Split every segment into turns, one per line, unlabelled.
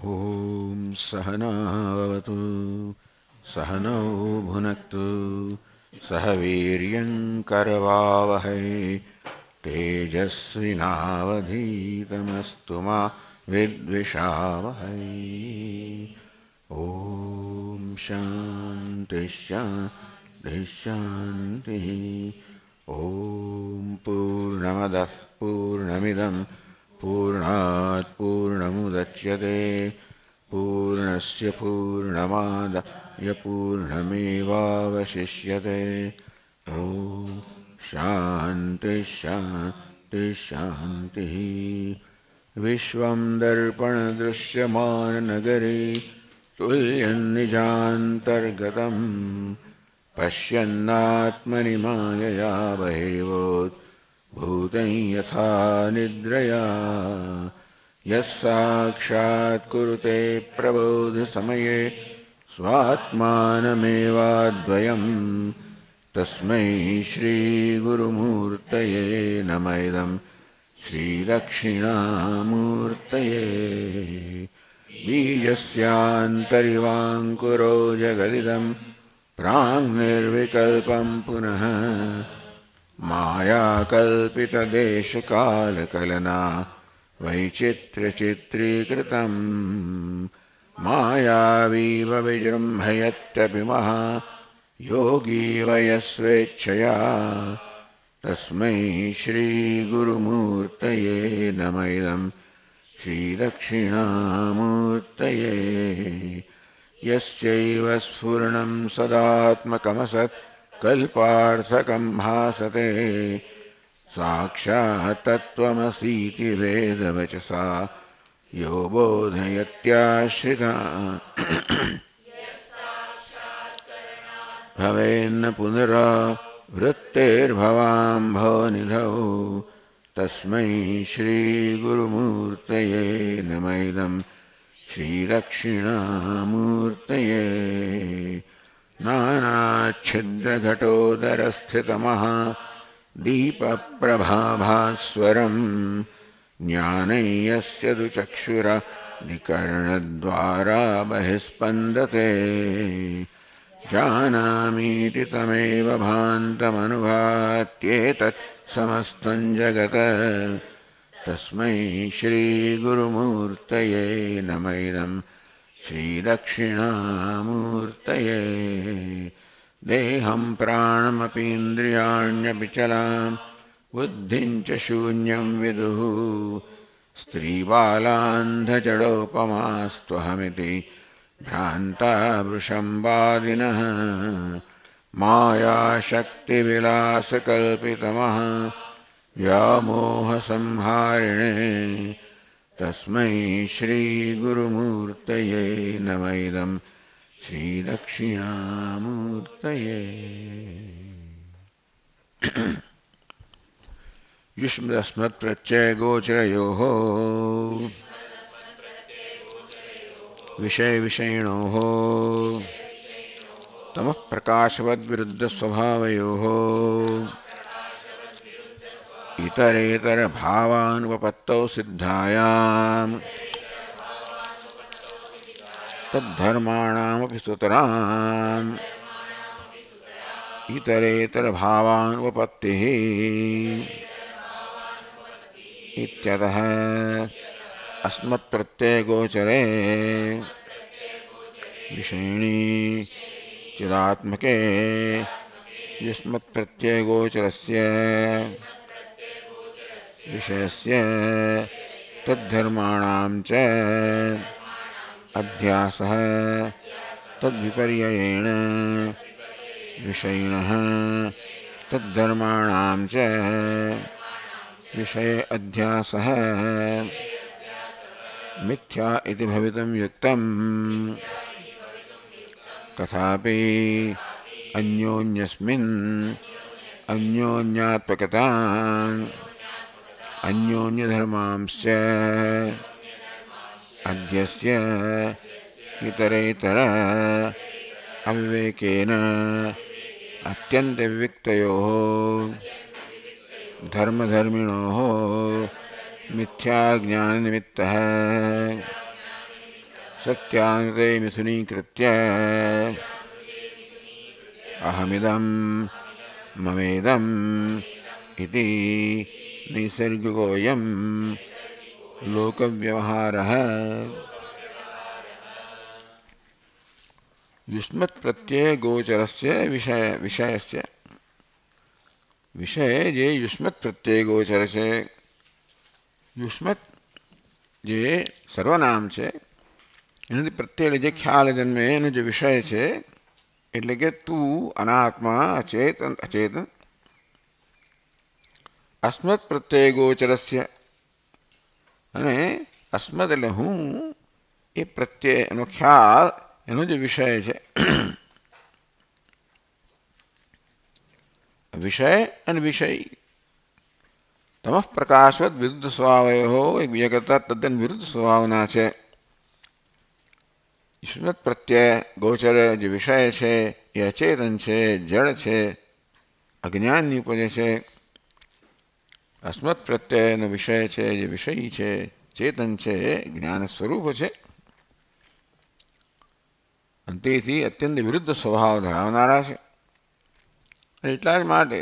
ॐ सहनावतु सहनौ भुनक्तु सह वीर्यं करवावहै तेजस्विनावधीतमस्तु मा विद्विषावहै। ॐ शान्ति शान्ति शान्तिः। ॐ पूर्णमदः पूर्णमिदं पूर्णात् पूर्णमुदच्यते पूर्णस्य पूर्णमादाय पूर्णमेवावशिष्यते। ॐ शान्ति शान्ति शान्तिः। विश्वं दर्पणदृश्यमाननगरे तुल्यन्निजान्तर्गतं पश्यन्नात्मनि मायया बहिर्भूतं यथा निद्रया यः साक्षात् कुरुते प्रबोधसमये स्वात्मानमेवाद्वयं तस्मै श्रीगुरुमूर्तये नमः इदं श्रीदक्षिणामूर्तये। बीजस्यान्तरिवाङ्कुरो जगदिदं प्राङ्निर्विकल्पं पुनः मायाकल्पितदेशकालकलना वैचित्र्यचित्रीकृतम् मायावीव विजृम्भयत्यपि महा योगी वयस्वेच्छया तस्मै श्रीगुरुमूर्तये नमः इदं श्रीदक्षिणामूर्तये। यस्यैव स्फुरणं सदात्मकमसत् कल्पार्थकं भासते साक्षात् तत्त्वमसीति वेदवचसा यो बोधयत्याश्रिता भवेन्न पुनरावृत्तेर्भवाम्भोनिधौ तस्मै श्रीगुरुमूर्तये नमः इदं श्रीदक्षिणामूर्तये। नानाच्छिद्रघटोदरस्थितमः दीपप्रभाभास्वरं ज्ञानं यस्य दुचक्षुरादिकर्णद्वारा बहिस्पन्दते जानामीति तमेव भान्तमनुभात्येतत् समस्तं जगत् तस्मै श्रीगुरुमूर्तये नमः इदं श्रीदक्षिणामूर्तये। देहं प्राणमपीन्द्रियाण्यपि चलां बुद्धिं च शून्यं विदुः स्त्रीबालान्धजडोपमास्त्वहमिति भ्रान्ता वृषम्वादिनः मायाशक्तिविलासकल्पितमः व्यामोहसंहारिणे तस्मै श्रीगुरुमूर्तये नमः इदं श्रीदक्षिणामूर्तये। युष्मदस्मत्प्रत्ययगोचरयोः विषयविषयिणोः तमः प्रकाशवद्विरुद्धस्वभावयोः इतरेतरभावानुपपत्तौ सिद्धायां तद्धर्माणामपि सुतराम् इतरेतरभावानुपपत्तिः इत्यतः अस्मत्प्रत्ययगोचरे विषयिणी चिदात्मके युष्मत्प्रत्ययगोचरस्य विषयस्य तद्धर्माणां च अध्यासः तद्विपर्ययेण विषयिणः तद्धर्माणां च विषये अध्यासः मिथ्या इति भवितुं युक्तम् तथापि अन्योन्यस्मिन् अन्योन्यात्मकताम् अन्योन्यधर्मांश्च अध्यस्य इतरेतर अविवेकेन अत्यन्तविविक्तयोः धर्मधर्मिणोः मिथ्याज्ञाननिमित्तः शक्यान्ते मिथुनीकृत्य अहमिदं ममेदम् इति नैसर्गिकोऽयं लोकव्यवहारः। युष्मत् प्रत्यय गोचरस्य विषयस्य विषय जे युष्मत् प्रत्यय गोचर છે યુષ્મત જે સર્વનામ છે એનાથી પ્રત્યય જે ખ્યાલ જન્મે એનો જે વિષય છે એટલે કે તું અનાત્મા અચેતન અસ્મત પ્રત્યય ગોચરસ્ય અને અસ્મત એટલે હું એ પ્રત્યય એનો ખ્યાલ એનો જે વિષય છે વિષય અને વિષય તમઃ પ્રકાશવત વિરુદ્ધ સ્વભાવયો એકબીજા કરતા તદ્દન વિરુદ્ધ સ્વભાવના છે. યુષ્મત પ્રત્યય ગોચર જે વિષય છે એ અચેતન છે, જડ છે, અજ્ઞાનની ઉપજે છે. અસ્મત પ્રત્યયનો વિષય છે જે વિષય છે, ચેતન છે, જ્ઞાન સ્વરૂપ છે અને તેથી અત્યંત વિરુદ્ધ સ્વભાવ ધરાવનારા છે. એટલા જ માટે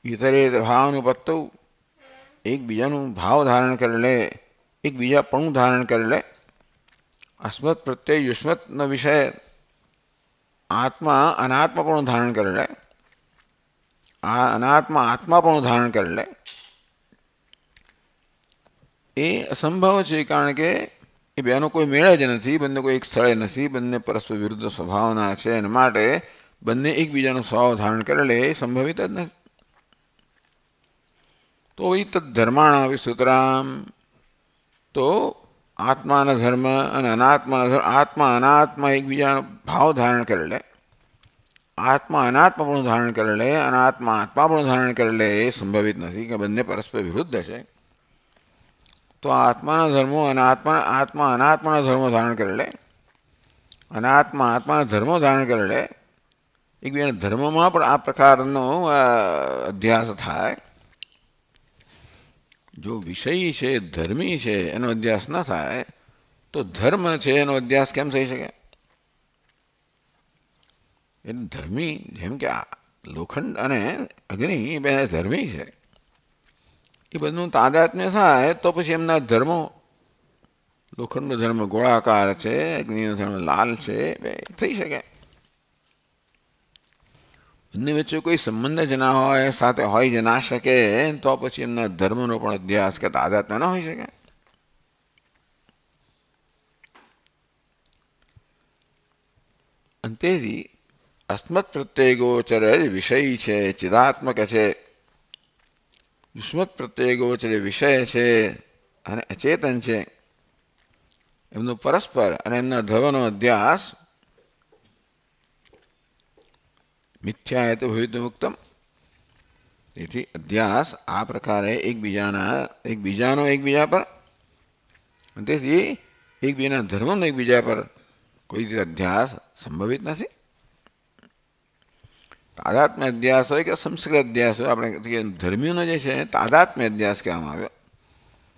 ઇતરેતર ભાવાનુપત્તૌ એકબીજાનું ભાવ ધારણ કરી લે, એકબીજાપણું ધારણ કરી લે. અસ્મત પ્રત્યય યુષ્મતનો વિષય આત્મા અનાત્માપણું ધારણ કરી લે, આ અનાત્મા આત્માપણું ધારણ કરી લે. એ અસંભવ છે, કારણ કે એ બેનો કોઈ મેળ જ નથી, બંને કોઈ એક સ્થળે નથી, બંને પરસ્પર વિરુદ્ધ સ્વભાવના છે. એના માટે બંને એકબીજાનો સ્વભાવ ધારણ કરે લે એ સંભવિત જ નથી. તો એ તદ્ધર્માણા વિસૂતરામ, તો આત્માના ધર્મ અને અનાત્માના ધર્મ, આત્મા અનાત્મા એકબીજાનો ભાવ ધારણ કરી લે, આત્મા અનાત્મા પણ ધારણ કરી લે, અનાત્મા આત્મા પણ ધારણ કરી લે એ સંભવિત નથી, કે બંને પરસ્પર વિરુદ્ધ છે. તો આત્માના ધર્મો આત્મા અનાત્માના ધર્મો ધારણ કરી લે, અનાત્મા આત્માના ધર્મો ધારણ કરી લે. એકબીજાના ધર્મમાં પણ આ પ્રકારનો અધ્યાસ થાય. જો વિષય છે, ધર્મી છે, એનો અધ્યાસ ન થાય તો ધર્મ છે એનો અધ્યાસ કેમ થઈ શકે? એટલે ધર્મી, જેમ કે લોખંડ અને અગ્નિ એ બે ધર્મી છે, એ બધું તાદાત્મ્ય થાય તો પછી એમના ધર્મો, લોખંડનો ધર્મ ગોળાકાર છે, અગ્નિનો ધર્મ લાલ છે, બે થઈ શકે. બંને વચ્ચે કોઈ સંબંધ જ ના હોય, સાથે હોય જ ના શકે, તો પછી એમના ધર્મનો પણ અધ્યાસ કે તાદાત્મ્ય ન હોઈ શકે. અને તેથી અસ્મત પ્રત્યય ગોચર વિષય છે, ચિદાત્મક છે. યુષ્મત પ્રત્યય ગોચર વિષય છે અને અચેતન છે. એમનો પરસ્પર અને એમના ધર્મનો અધ્યાસ મિથ્યા હેતુ ભવિત મુક્તમ. તેથી અધ્યાસ આ પ્રકારે એકબીજાનો એકબીજા પર, તેથી એકબીજાના ધર્મનો એકબીજા પર કોઈ રીતે અધ્યાસ સંભવિત નથી. તાદાત્મ્ય અધ્યાસ હોય કે સંસ્કૃત અધ્યાસ હોય, આપણે ધર્મીઓનો જે છે તાદાત્મ્ય અધ્યાસ કહેવામાં આવ્યો,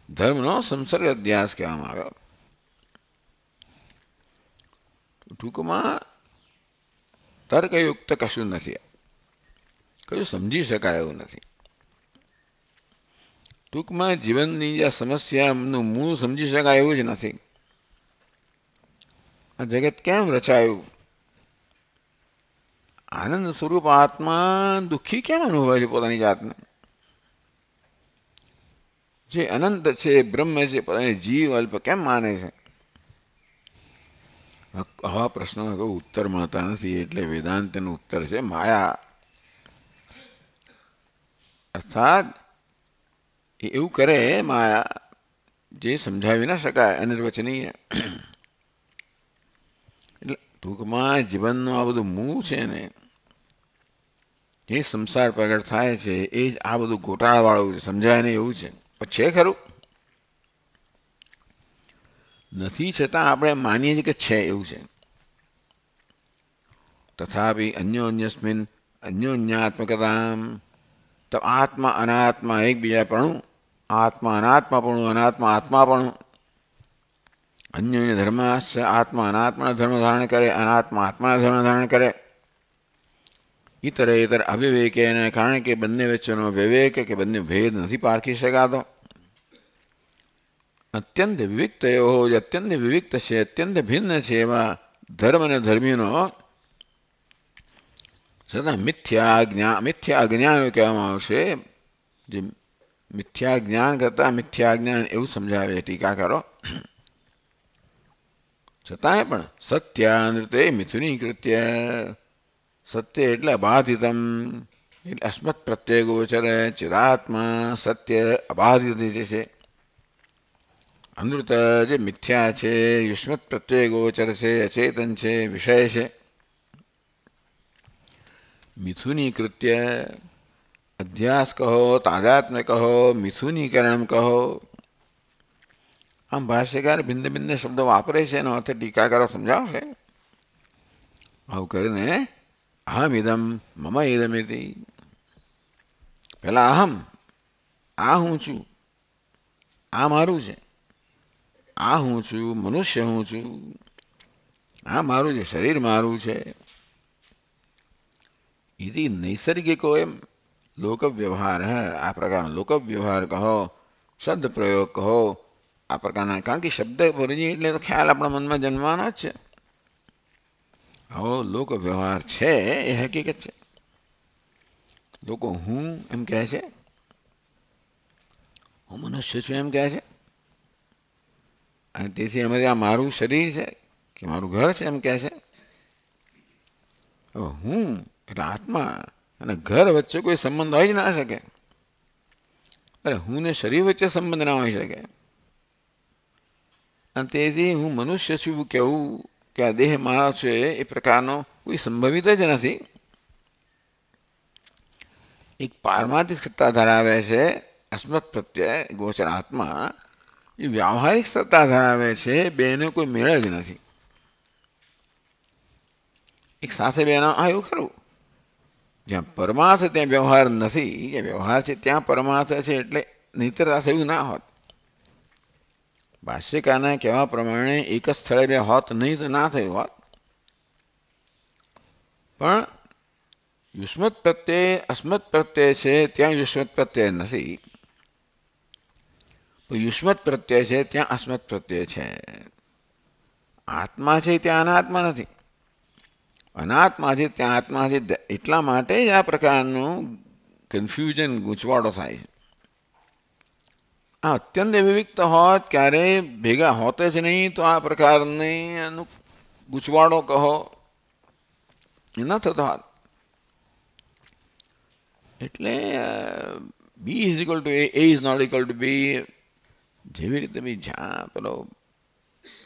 ધર્મનો સંસર્ગ અધ્યાસ કહેવામાં આવ્યો. ટૂંકમાં તર્કયુક્ત કશું નથી, કશું સમજી શકાય એવું નથી. ટૂંકમાં જીવનની જે સમસ્યાનું મૂળ સમજી શકાય એવું જ નથી. આ જગત કેમ રચાયું? આનંદ સ્વરૂપ આત્મા દુઃખી કેમ અનુભવે છે પોતાની જાતને? જે અનંત છે, બ્રહ્મ છે, પોતાની જીવ અલ્પ કેમ માને છે? આવા પ્રશ્નોનો કોઈ ઉત્તર મળતા નથી. એટલે વેદાંતનો ઉત્તર છે માયા. અર્થાત એવું કરે માયા જે સમજાવી ના શકાય, અનિર્વચનીય. એટલે ટૂંકમાં જીવનનું આ બધું મૂળ છે ને, જે સંસાર પ્રગટ થાય છે એ જ આ બધું ગોટાળાવાળું છે, સમજાય નહીં એવું છે. છે ખરું નથી, છતાં આપણે માનીએ છીએ કે છે એવું છે. તથાપિ અન્યોન્યસ્મિન અન્યોન્યાત્મકતામ, તો આત્મા અનાત્મા એકબીજાપણું, આત્મા અનાત્માપણું, અનાત્મા આત્માપણું, અન્ય ધર્માશ્ચ આત્મા અનાત્માનો ધર્મ ધારણ કરે, અનાત્મા આત્માના ધર્મ ધારણ કરે. ઇતરેતર અવિવેકેને, કારણ કે બંને વચ્ચેનો વિવેક કે બંને ભેદ નથી પારખી શકાતો. અત્યંત વિવિક્તયો, જે અત્યંત વિવિક્ત છે, અત્યંત ભિન્ન છે એવા ધર્મ અને ધર્મીનો છતાં મિથ્યા અજ્ઞાન કહેવામાં આવશે. જે મિથ્યા જ્ઞાન કરતાં મિથ્યા જ્ઞાન એવું સમજાવે છે ટીકાકારો. છતાંય પણ સત્યાનૃતે મિથુનીકૃત્ય, સત્ય એટલે અબાધિતમ, એટલે અસ્મત પ્રત્યય ગોચર ચિદાત્મા સત્ય અબાધિત છે. અનૃત જે મિથ્યા છે, યુષ્મત પ્રત્યય ગોચર છે, અચેતન છે, વિષય છે. મિથુનીકૃત્ય, અધ્યાસ કહો, તાદાત્મ્ય કહો, મિથુનીકરણ કહો. આમ ભાષ્યકાર ભિન્ન ભિન્ન શબ્દો વાપરે છે, એનો અર્થ ટીકાકારો સમજાવશે. આવું કરીને અહમ ઇદમ મમ ઇદમિતિ, પેલા અહમ, આ હું છું, આ મારું છે. આ હું છું, મનુષ્ય હું છું, આ મારું છે, શરીર મારું છે. ઇતિ નૈસર્ગિકો એમ લોકવ્યવહાર, આ પ્રકારનો લોકવ્યવહાર કહો, શબ્દ પ્રયોગ કહો, આ પ્રકારના. કારણ કે શબ્દ ભરીએ એટલે તો ખ્યાલ આપણા મનમાં જન્મવાનો જ છે. આવો લોક વ્યવહાર છે એ હકીકત છે. લોકો હું એમ કહે છે, હું મનુષ્ય છું એમ કહે છે, અને તેથી અમે આ મારું શરીર છે કે મારું ઘર છે એમ કહે છે. હવે હું એટલે આત્મા અને ઘર વચ્ચે કોઈ સંબંધ હોય જ ના શકે. અરે હું ને શરીર વચ્ચે સંબંધ ના હોઈ શકે. અને તેથી હું મનુષ્ય છું કહેવું કે આ દેહ મારો છે એ પ્રકારનો કોઈ સંભવિત જ નથી. એક પારમાર્થિક સત્તા ધરાવે છે અસ્મત પ્રત્યય ગોચર આત્મા, એ વ્યાવહારિક સત્તા ધરાવે છે. બેનો કોઈ મેળ જ નથી. એક સાથે બેનો આ એવું ખરું, જ્યાં પરમાર્થ ત્યાં વ્યવહાર નથી, કે વ્યવહાર છે ત્યાં પરમાર્થ છે, એટલે નહીતર થયું ના હોત. ભાષ્યકારના કહેવા પ્રમાણે એક જ સ્થળે બે હોત નહીં તો ના થયું હોત. પણ યુષ્મત પ્રત્યય અસ્મત પ્રત્યય છે ત્યાં યુષ્મત પ્રત્યય નથી, યુષ્મત પ્રત્યય છે ત્યાં અસ્મત પ્રત્યય છે. આત્મા છે ત્યાં અનાત્મા નથી, અનાત્મા છે ત્યાં આત્મા છે. એટલા માટે જ આ પ્રકારનું કન્ફ્યુઝન, ગૂંચવાડો થાય છે. આ અત્યંત વિવિક્ત હોત, ક્યારેય ભેગા હોત જ નહીં, તો આ પ્રકારની ગૂંચવાડો કહો એ ન થતો હોત. એટલે B is equal to A is not equal to B. જેવી રીતે બી જ્યાં પેલો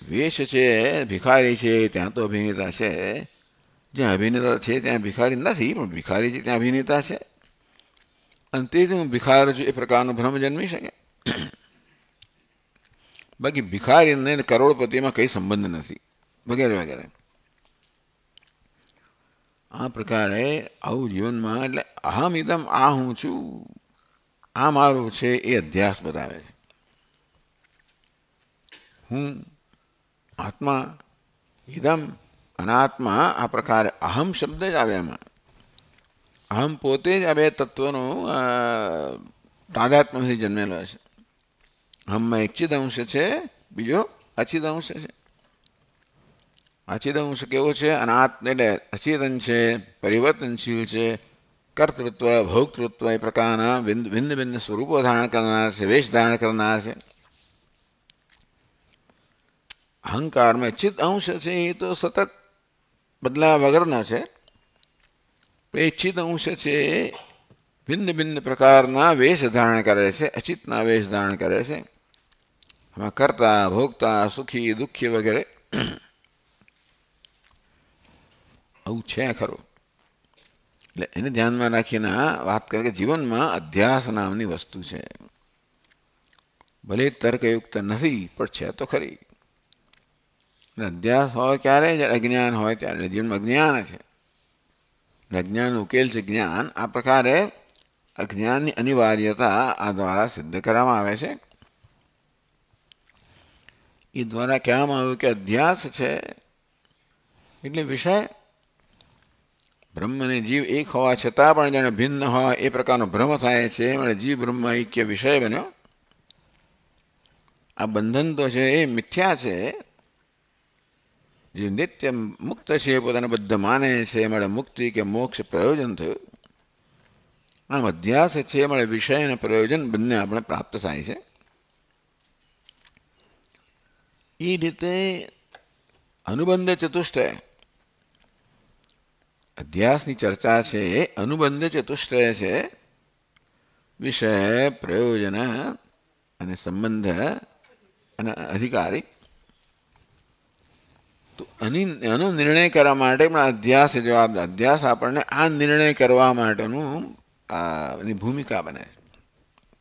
વેશ છે, ભિખારી છે ત્યાં તો અભિનેતા છે, જ્યાં અભિનેતા છે ત્યાં ભિખારી નથી, પણ ભિખારી છે ત્યાં અભિનેતા છે. અને તેથી હું ભિખાર છું એ પ્રકારનો ભ્રમ જન્મી શકે. બાકી ભિખારીને કરોડપતિમાં કંઈ સંબંધ નથી, વગેરે વગેરે. આ પ્રકારે આવું જીવનમાં, એટલે અહમ ઇદમ, આ હું છું, આ મારું છે, એ અધ્યાસ બતાવે છે. હું આત્મા, ઇદમ અનાત્મા, આ પ્રકારે અહમ શબ્દ જ આવે એમાં. અહમ પોતે જ આ બે તત્વનો તાદાત્મ્યથી જન્મેલો છે. અહમમાં એક ચિદ અંશ છે, બીજો અચિદ અંશ છે. અચિદ અંશ કેવો છે? અનાત્મ એટલે અચેતન છે, પરિવર્તનશીલ છે, કર્તૃત્વ ભોક્તૃત્વ એ પ્રકારના ભિન્ન ભિન્ન સ્વરૂપો ધારણ કરનાર છે, વેશ ધારણ કરનાર છે. અહંકારમાં ચિત્ત અંશ છે એ તો સતત બદલાયા વગરનો છે. એ ચિત્ત અંશ છે ભિન્ન ભિન્ન પ્રકારના વેશ ધારણ કરે છે, અચિતના વેશ ધારણ કરે છે. એમાં કર્તા, ભોગતા, સુખી, દુઃખી વગેરે આવું છે ખરું. એટલે એને ધ્યાનમાં રાખીને વાત કરે કે જીવનમાં અધ્યાસ નામની વસ્તુ છે. ભલે તર્કયુક્ત નથી, પણ છે તો ખરી. અધ્યાસ હોય ક્યારે? જ્યારે અજ્ઞાન હોય ત્યારે. જીવનમાં અજ્ઞાન છે, અજ્ઞાન ઉકેલ છે જ્ઞાન. આ પ્રકારે અજ્ઞાનની અનિવાર્યતા આ દ્વારા સિદ્ધ કરવામાં આવે છે. એ દ્વારા કહેવામાં આવ્યું કે અધ્યાસ છે એટલે વિષય. બ્રહ્મ અને જીવ એક હોવા છતાં પણ જાણે ભિન્ન હોય એ પ્રકારનો ભ્રમ થાય છે, એટલે જીવ બ્રહ્મ ઐક્ય વિષય બન્યો. આ બંધન તો છે એ મિથ્યા છે. જે નિત્ય મુક્ત છે એ પોતાને બદ્ધ માને છે, મળે મુક્તિ કે મોક્ષ પ્રયોજન થયું. આમ અધ્યાસ છે મળે વિષય અને પ્રયોજન બંને આપણે પ્રાપ્ત થાય છે. એ રીતે અનુબંધ ચતુષ્ટય, અધ્યાસની ચર્ચા છે એ અનુબંધ ચતુષ્ટય છે. વિષય, પ્રયોજન અને સંબંધ અને અધિકારી. તો એનો નિર્ણય કરવા માટે પણ અધ્યાસ જવાબદાર. અધ્યાસ આપણને આ નિર્ણય કરવા માટેનું એની ભૂમિકા બને છે,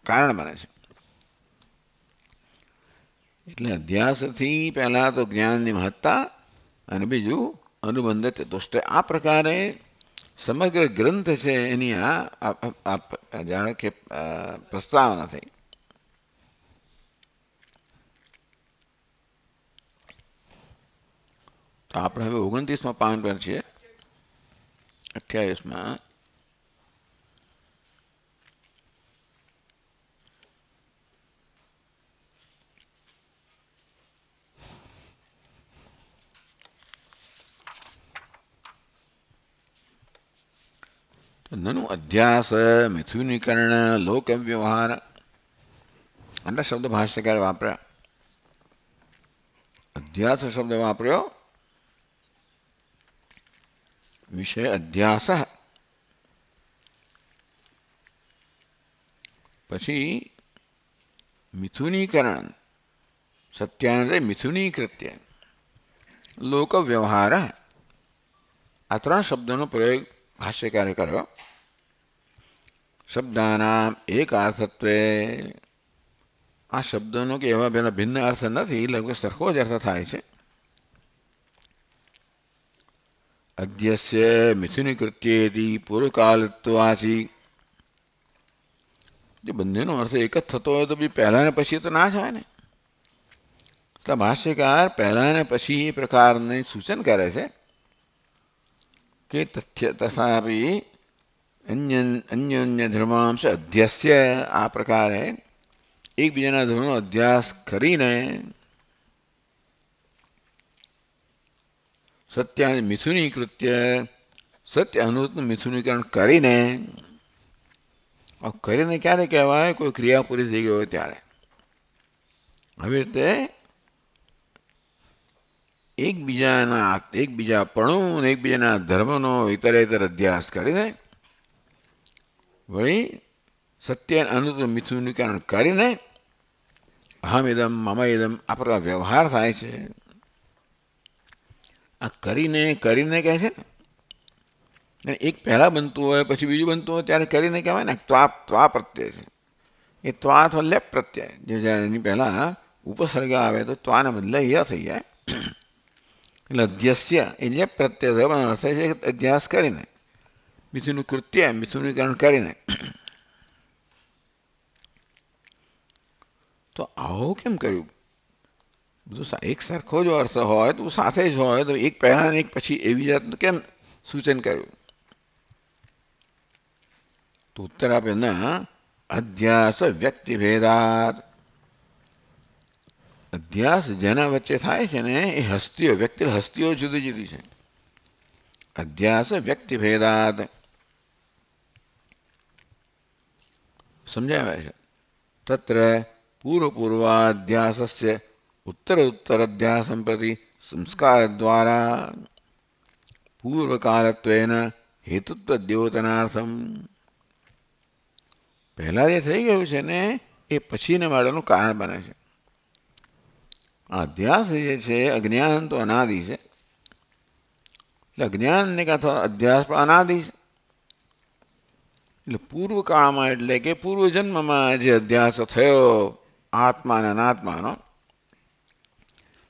કારણ બને છે. એટલે અધ્યાસથી પહેલાં તો જ્ઞાનની મહત્તા અને બીજું અનુબંધ ચતુષ્ટય. આ પ્રકારે સમગ્ર ગ્રંથ છે એની જાણે કે પ્રસ્તાવના થઈ. તો આપણે હવે 29મા પાન પર છીએ. 28માં નનુ અધ્યાસ મિથુનીકરણ લોક વ્યવહાર આટલા શબ્દ ભાષ્યકારે વાપર્યા. અધ્યાસ શબ્દ વાપર્યો, વિષય અધ્યાસ, પછી મિથુનીકરણ સત્યાનંદ મિથુનીકૃત્ય લોક વ્યવહાર, આ ત્રણ શબ્દોનો પ્રયોગ ભાષ્યકારે કર્યો. શબ્દાનામ એક અર્થત્વે, આ શબ્દોનો કે એવા પેલા ભિન્ન અર્થ નથી, લગભગ સરખો જ અર્થ થાય છે. અધ્યસ્ય મિથુનીકૃત્યેતિ પૂર્વકાલત્વાચી, જો બંનેનો અર્થ એક જ થતો હોય તો બી પહેલા ને પછી તો ના જ હોય ને. તો ભાષ્યકાર પહેલા ને પછી એ પ્રકારનું સૂચન કરે છે કે તથાપિ અન્યોન્ય ધર્માંશ અધ્યસ્ય, આ પ્રકારે એકબીજાના ધર્મનો અધ્યાસ કરીને સત્યાને મિથુનીકૃત્ય, સત્ય અનુતનું મિથુનીકરણ કરીને. કરીને ક્યારે કહેવાય? કોઈ ક્રિયા પૂરી થઈ ગઈ હોય ત્યારે. હવે તે એકબીજા પણું અને એકબીજાના ધર્મનો ઇતરેતર અધ્યાસ કરીને વળી સત્ય અનુત મિથુનીકરણ કરીને અહમ ઇદમ મમ ઇદમ આ પ્રકાર વ્યવહાર થાય છે. આ કરીને કહે છે ને, એક પહેલાં બનતું હોય પછી બીજું બનતું હોય ત્યારે કરીને કહેવાય ને. ત્વા પ્રત્યય છે એ. ત્વા અથવા લેપ પ્રત્યય, જે જ્યારે એની પહેલાં ઉપસર્ગ આવે તો ત્વાને બદલે ય થઈ જાય. એટલે અધ્યસ્ય એ લેપ પ્રત્યય થયો, પણ અર્થ છે અધ્યાસ કરીને, મિથુનું કૃત્ય મિથુનીકરણ કરીને. તો આવું કેમ કર્યું? બધું એક સરખો જો અર્થ હોય તો સાથે જ હોય તો એક પહેલાં એક પછી એવી જાતનું કેમ સૂચન કર્યું? તો ઉત્તર આપે ના અધ્યાસ વ્યક્તિભેદાત. અધ્યાસ જેના વચ્ચે થાય છે ને એ હસ્તીઓ, વ્યક્તિ હસ્તીઓ જુદી જુદી છે. અધ્યાસ વ્યક્તિભેદાત સમજાવ્યા છે. તત્ર પૂર્વાધ્યાસસ્ય ઉત્તરોત્તરાધ્યાસં પ્રતિ સંસ્કાર દ્વારા પૂર્વકાલત્વેન હેતુત્વ દ્યોતનાર્થમ. પહેલાં જે થઈ ગયું છે ને એ પછીને માટેનું કારણ બને છે. આ અધ્યાસ જે છે અજ્ઞાન તો અનાદિ છે, એટલે અજ્ઞાનને કાં તો અધ્યાસ પણ અનાદિ છે. એટલે પૂર્વકાળમાં એટલે કે પૂર્વજન્મમાં જે અધ્યાસ થયો આત્મા અને અનાત્માનો,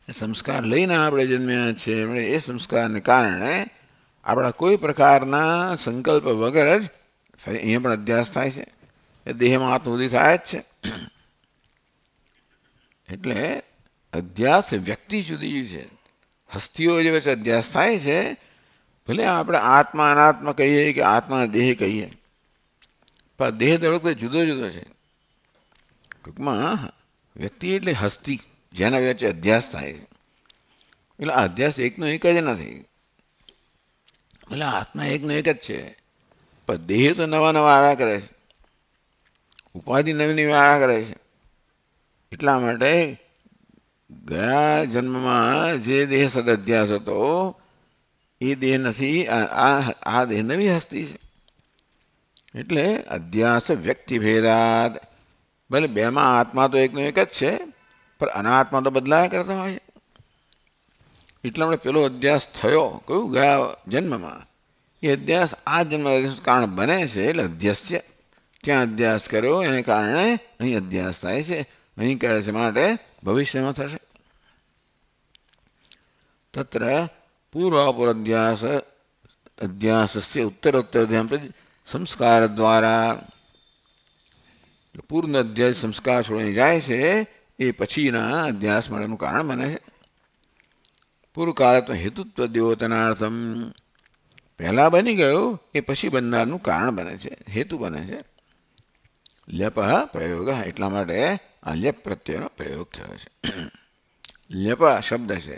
સંસ્કાર લઈને આપણે જન્મ્યા છે, એ સંસ્કારને કારણે આપણા કોઈ પ્રકારના સંકલ્પ વગર જ ફરી અહીંયા પણ અધ્યાસ થાય છે. એ દેહમાં આત્મબુદ્ધિ થાય જ છે. એટલે અધ્યાસ વ્યક્તિ જુદી જુદી છે. હસ્તીઓ જે વચ્ચે અધ્યાસ થાય છે, ભલે આપણે આત્મા અનાત્મા કહીએ કે આત્મા દેહ કહીએ, પણ દેહ દળો તો જુદો જુદો છે. ટૂંકમાં વ્યક્તિ એટલે હસ્તી, જેના વચ્ચે અધ્યાસ થાય છે. એટલે અધ્યાસ એકનો એક જ નથી. એટલે આત્મા એકનો એક જ છે, પણ દેહ તો નવા નવા આવ્યા કરે છે, ઉપાધિ નવી નવી આવ્યા કરે છે. એટલા માટે ગયા જન્મમાં જે દેહ સદઅધ્યાસ હતો એ દેહ નથી, આ દેહ નવી હસ્તી છે. એટલે અધ્યાસ વ્યક્તિ ભેદાદ. ભલે બેમાં આત્મા તો એકનો એક જ છે, પણ અનાત્મા તો બદલાયા કરતા હોય છે. એટલા માટે પેલો અધ્યાસ થયો કયું ગયા જન્મમાં, એ અધ્યાસ આ જન્મ કારણ બને છે. એટલે અધ્યાસ છે, ત્યાં અધ્યાસ કર્યો એને કારણે અહીં અધ્યાસ થાય છે. અહીં કહે છે માટે ભવિષ્યમાં થશે. તત્ર પૂર્વાપુરધ્યાસ અધ્યાસસ્ય ઉત્તરોત્તર સંસ્કાર દ્વારા પૂર્ણ અધ્યાસ સંસ્કાર છોડીને જાય છે, એ પછીના અધ્યાસ માટેનું કારણ બને છે. પૂર્વકાળત્વ હેતુત્વ દ્યોતનાર્થમ, પહેલાં બની ગયું એ પછી બનનારનું કારણ બને છે, હેતુ બને છે. લ્યપ પ્રયોગ, એટલા માટે આ લ્યપ પ્રત્યયનો પ્રયોગ થયો છે. લ્યપ શબ્દ છે,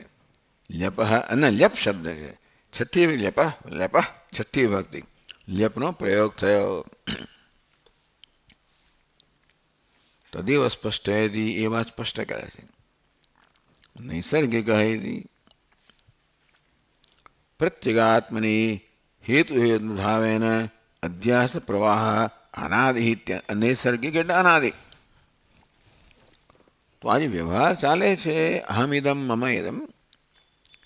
લ્યપ અને લ્યપ શબ્દ છે. છઠ્ઠી લ્યપ, લ્યપ છઠ્ઠી વિભક્તિ, લ્યપનો પ્રયોગ થયો. તદેવ સ્પષ્ટ હતી, એ વાત સ્પષ્ટ કરે છે. નૈસર્ગિક હતી પ્રત્યેગાત્મની હેતુ હેતુભાવેન અધ્યાસ પ્રવાહ અનાદિ. નૈસર્ગિક એટલે અનાદિ. તો આજે વ્યવહાર ચાલે છે અહમિદમ મમ ઇદમ,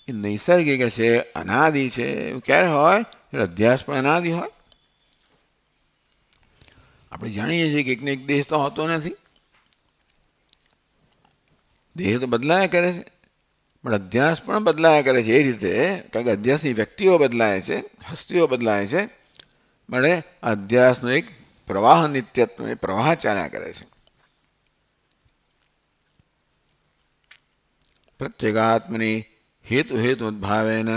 એ નૈસર્ગિક છે, અનાદિ છે. એવું ક્યારે હોય? એટલે અધ્યાસ પણ અનાદિ હોય. આપણે જાણીએ છીએ કે એકને એક દેહ તો હોતો નથી, દેહ તો બદલાયા કરે છે, પણ અધ્યાસ પણ બદલાયા કરે છે. એ રીતે કારણ કે અધ્યાસની વ્યક્તિઓ બદલાય છે, હસ્તીઓ બદલાય છે, મળે અધ્યાસનો એક પ્રવાહ નિત્યત્વ, એ પ્રવાહ ચાલ્યા કરે છે. પ્રત્યેગાત્મની હેતુ હેતુભાવેન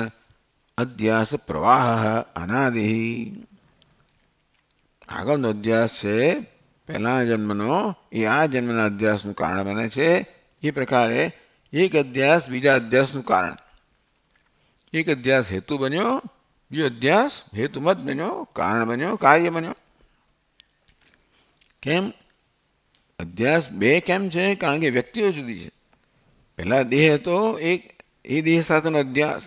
અધ્યાસ પ્રવાહ અનાદિ. આગળનો અધ્યાસ છે પહેલા જન્મનો, એ આ જન્મના અધ્યાસનું કારણ બને છે. એ પ્રકારે એક અધ્યાસ બીજા અધ્યાસનું કારણ. એક અધ્યાસ હેતુ બન્યો, બીજો અધ્યાસ હેતુમત બન્યો, કારણ બન્યો, કાર્ય બન્યો. કેમ અધ્યાસ બે કેમ છે? કારણ કે વ્યક્તિઓ જુદી છે. પહેલા દેહ હતો એક, એ દેહ સાથેનો અધ્યાસ,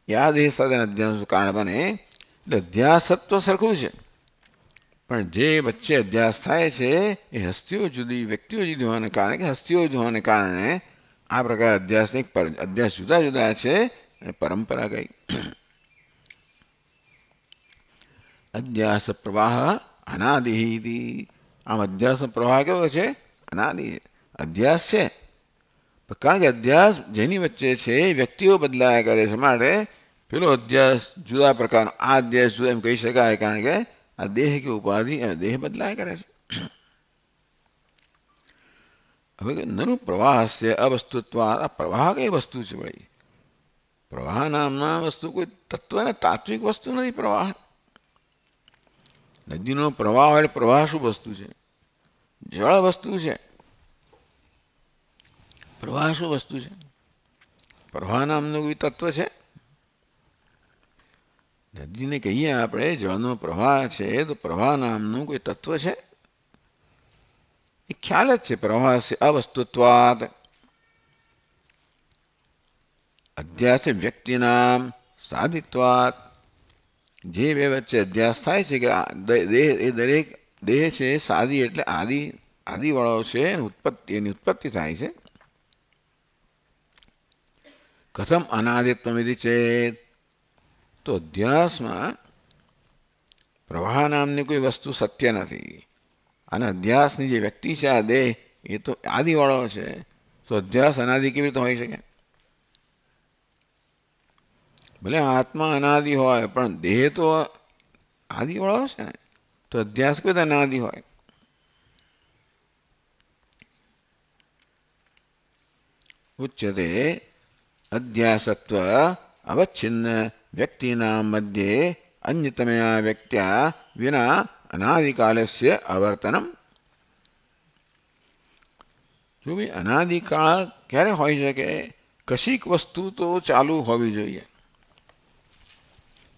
એ આ દેહ સાથેના અધ્યાસનું કારણ બને. એટલે અધ્યાસ સત્વ સરખું છે, પણ જે વચ્ચે અધ્યાસ થાય છે એ હસ્તીઓ જુદી, વ્યક્તિઓ જુદી હોવાને કારણે, કે હસ્તીઓ જ હોવાને કારણે આ પ્રકાર અધ્યાસની અધ્યાસ જુદા જુદા છે અને પરંપરા ગઈ. અધ્યાસ પ્રવાહ અનાદિ. આમ અધ્યાસનો પ્રવાહ કેવો છે? અનાદિ. અધ્યાસ છે, કારણ કે અધ્યાસ જેની વચ્ચે છે એ વ્યક્તિઓ બદલાયા કરે છે, માટે પેલો અધ્યાસ જુદા પ્રકારનો, આ અધ્યાસ જુદા એમ કહી શકાય, કારણ કે આ દેહ કે ઉપાધિ દેહ બદલાયા કરે છે. હવે નનું પ્રવાહ છે અવસ્તુત્વ. આ પ્રવાહ કઈ વસ્તુ છે ભાઈ? પ્રવાહ નામના વસ્તુ કોઈ તત્વ ને તાત્વિક વસ્તુ નથી. પ્રવાહ નદીનો પ્રવાહ હોય, પ્રવાહ શું વસ્તુ છે? જળ વસ્તુ છે. પ્રવાહ શું વસ્તુ છે? પ્રવાહ નામનું કોઈ તત્વ છે? નદીને કહીએ આપણે જળનો પ્રવાહ છે, તો પ્રવાહ નામનું કોઈ તત્વ છે? એ ખ્યાલ જ છે. પ્રવાહ છે અવસ્તુત્વાદ. અધ્યાસ વ્યક્તિનામ સાધિત્વાત. જે બે વચ્ચે અધ્યાસ થાય છે કે એ દરેક દેહ છે સાદી, એટલે આદિવાળો છે, એની ઉત્પત્તિ થાય છે. કથમ અનાદિત્વ છે? તો અધ્યાસમાં પ્રવાહ નામની કોઈ વસ્તુ સત્ય નથી, અને અધ્યાસની જે વ્યક્તિ છે આ દેહ, એ તો આદિવાળો છે. તો અધ્યાસ અનાદિ કેવી રીતે હોઈ શકે? ભલે આત્મા અનાદિ હોય, પણ દેહ તો આદિવાળો છે ને, તો અધ્યાસ કોઈ રીતે અનાદિ હોય? ઉચ્યતે અધ્યાસત્વ અવચ્છિન્ન વ્યક્તિના મધ્યે અન્યતમયા વ્યક્ત્યા વિના અનાદિકાલસ્ય અવર્તનમ. જો ભાઈ અનાદિકાળ ક્યારે હોઈ શકે? કશીક વસ્તુ તો ચાલુ હોવી જોઈએ.